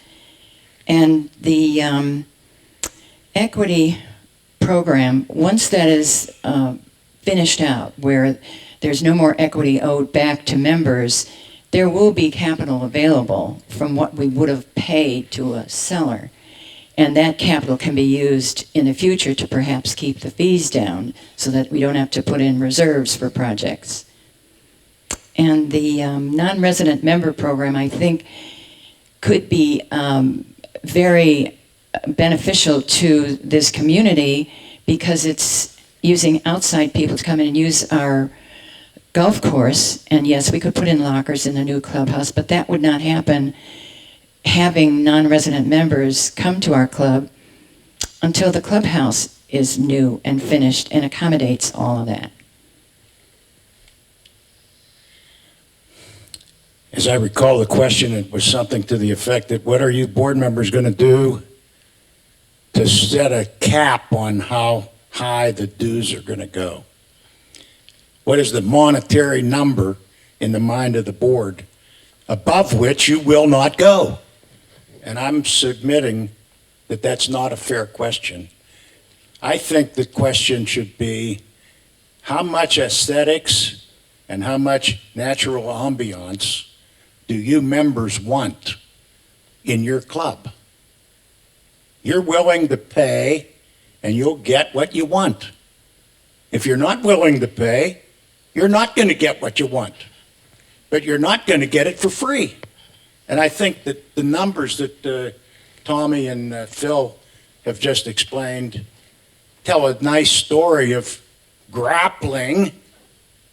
And the equity program, once that is finished out, where there's no more equity owed back to members, there will be capital available from what we would have paid to a seller. And that capital can be used in the future to perhaps keep the fees down so that we don't have to put in reserves for projects. And the non-resident member program, I think, could be very beneficial to this community because it's using outside people to come in and use our golf course. And yes, we could put in lockers in the new clubhouse, but that would not happen having non-resident members come to our club until the clubhouse is new and finished and accommodates all of that. As I recall the question, it was something to the effect that what are you board members going to do to set a cap on how high the dues are going to go? What is the monetary number in the mind of the board above which you will not go? And I'm submitting that that's not a fair question. I think the question should be how much aesthetics and how much natural ambiance do you members want in your club? You're willing to pay and you'll get what you want. If you're not willing to pay, you're not going to get what you want. But you're not going to get it for free. And I think that the numbers that Tommy and Phil have just explained tell a nice story of grappling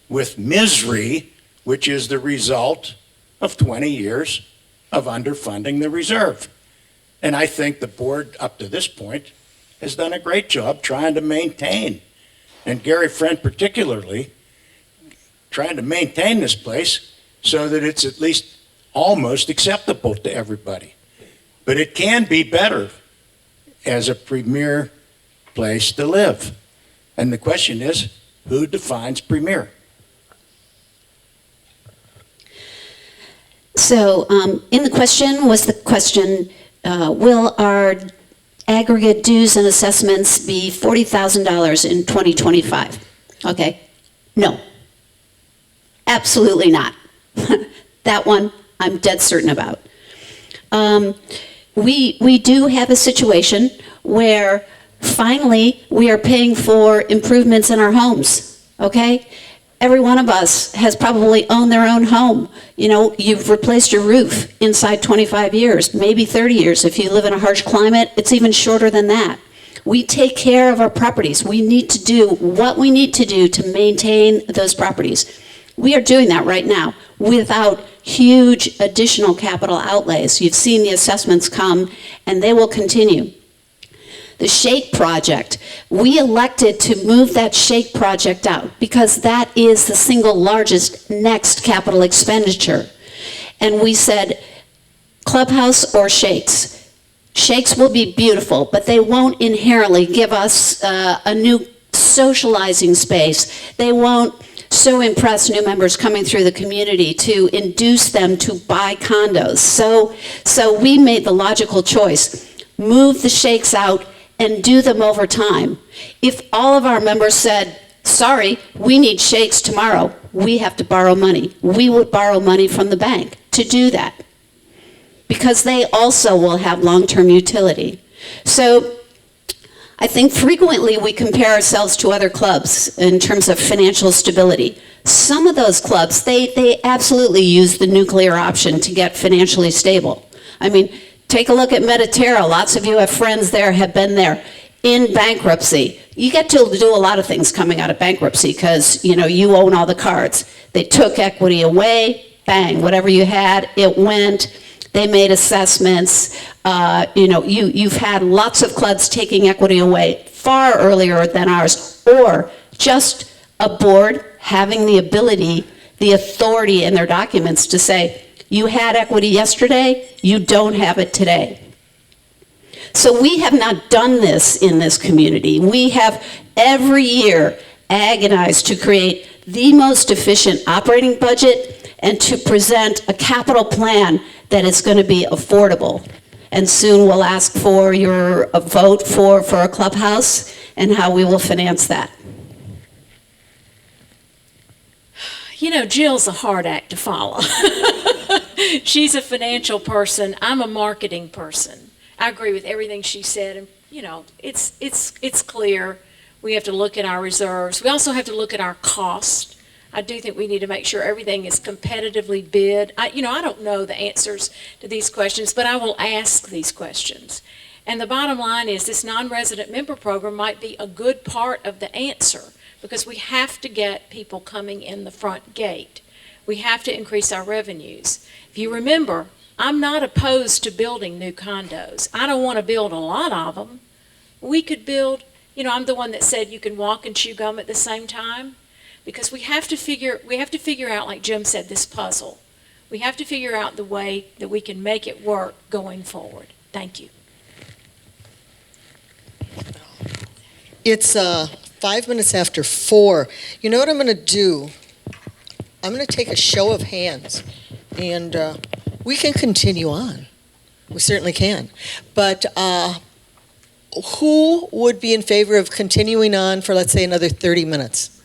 with misery, which is the result of 20 years of underfunding the reserve. And I think the board, up to this point, has done a great job trying to maintain, and Gary Friend particularly, trying to maintain this place so that it's at least almost acceptable to everybody. But it can be better as a premier place to live. And the question is, who defines premier? So in the question was the question, will our aggregate dues and assessments be $40,000 in 2025? Okay, no. Absolutely not. That one I'm dead certain about. We do have a situation where finally we are paying for improvements in our homes, okay? Every one of us has probably owned their own home. You know, you've replaced your roof inside 25 years, maybe 30 years. If you live in a harsh climate, it's even shorter than that. We take care of our properties. We need to do what we need to do to maintain those properties. We are doing that right now without huge additional capital outlays. You've seen the assessments come, and they will continue. The Shake project, we elected to move that Shake project out because that is the single largest next capital expenditure. And we said, clubhouse or Shakes? Shakes will be beautiful, but they won't inherently give us a new socializing space. They won't so impress new members coming through the community to induce them to buy condos. So we made the logical choice, move the Shakes out and do them over time. If all of our members said, sorry, we need Shakes tomorrow, we have to borrow money. We would borrow money from the bank to do that because they also will have long-term utility. So I think frequently we compare ourselves to other clubs in terms of financial stability. Some of those clubs, they absolutely use the nuclear option to get financially stable. I mean, take a look at Mediterra. Lots of you have friends there, have been there. In bankruptcy, you get to do a lot of things coming out of bankruptcy because, you know, you own all the cards. They took equity away, bang, whatever you had, it went. They made assessments. You know, you've had lots of clubs taking equity away far earlier than ours, or just a board having the ability, the authority in their documents to say, you had equity yesterday, you don't have it today. So we have not done this in this community. We have every year agonized to create the most efficient operating budget and to present a capital plan that is going to be affordable. And soon we'll ask for your vote for a clubhouse and how we will finance that. You know, Jill's a hard act to follow. She's a financial person. I'm a marketing person. I agree with everything she said. And, you know, it's clear. We have to look at our reserves. We also have to look at our cost. I do think we need to make sure everything is competitively bid. I don't know the answers to these questions, but I will ask these questions. And the bottom line is this non-resident member program might be a good part of the answer because we have to get people coming in the front gate. We have to increase our revenues. If you remember, I'm not opposed to building new condos. I don't want to build a lot of them. We could build, I'm the one that said you can walk and chew gum at the same time because we have to figure out, like Jim said, this puzzle. We have to figure out the way that we can make it work going forward. Thank you. It's 5 minutes after 4. You know what I'm going to do? I'm going to take a show of hands, and we can continue on. We certainly can. But who would be in favor of continuing on for, let's say, another 30 minutes?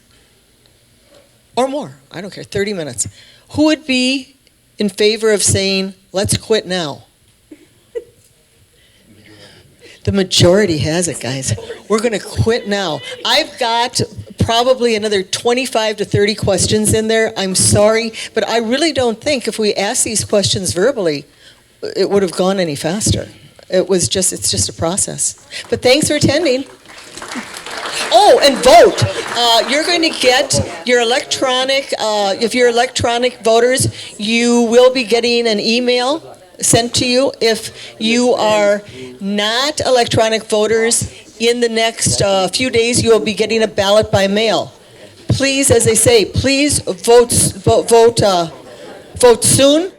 Or more. I don't care. 30 minutes. Who would be in favor of saying, let's quit now? The majority has it, guys. We're going to quit now. I've got probably another 25 to 30 questions in there. I'm sorry, but I really don't think if we asked these questions verbally, it would have gone any faster. It's just a process. But thanks for attending. Oh, and vote. You're going to get your electronic, if you're electronic voters, you will be getting an email sent to you. If you are not electronic voters, in the next few days, you will be getting a ballot by mail. Please, as they say, please vote soon.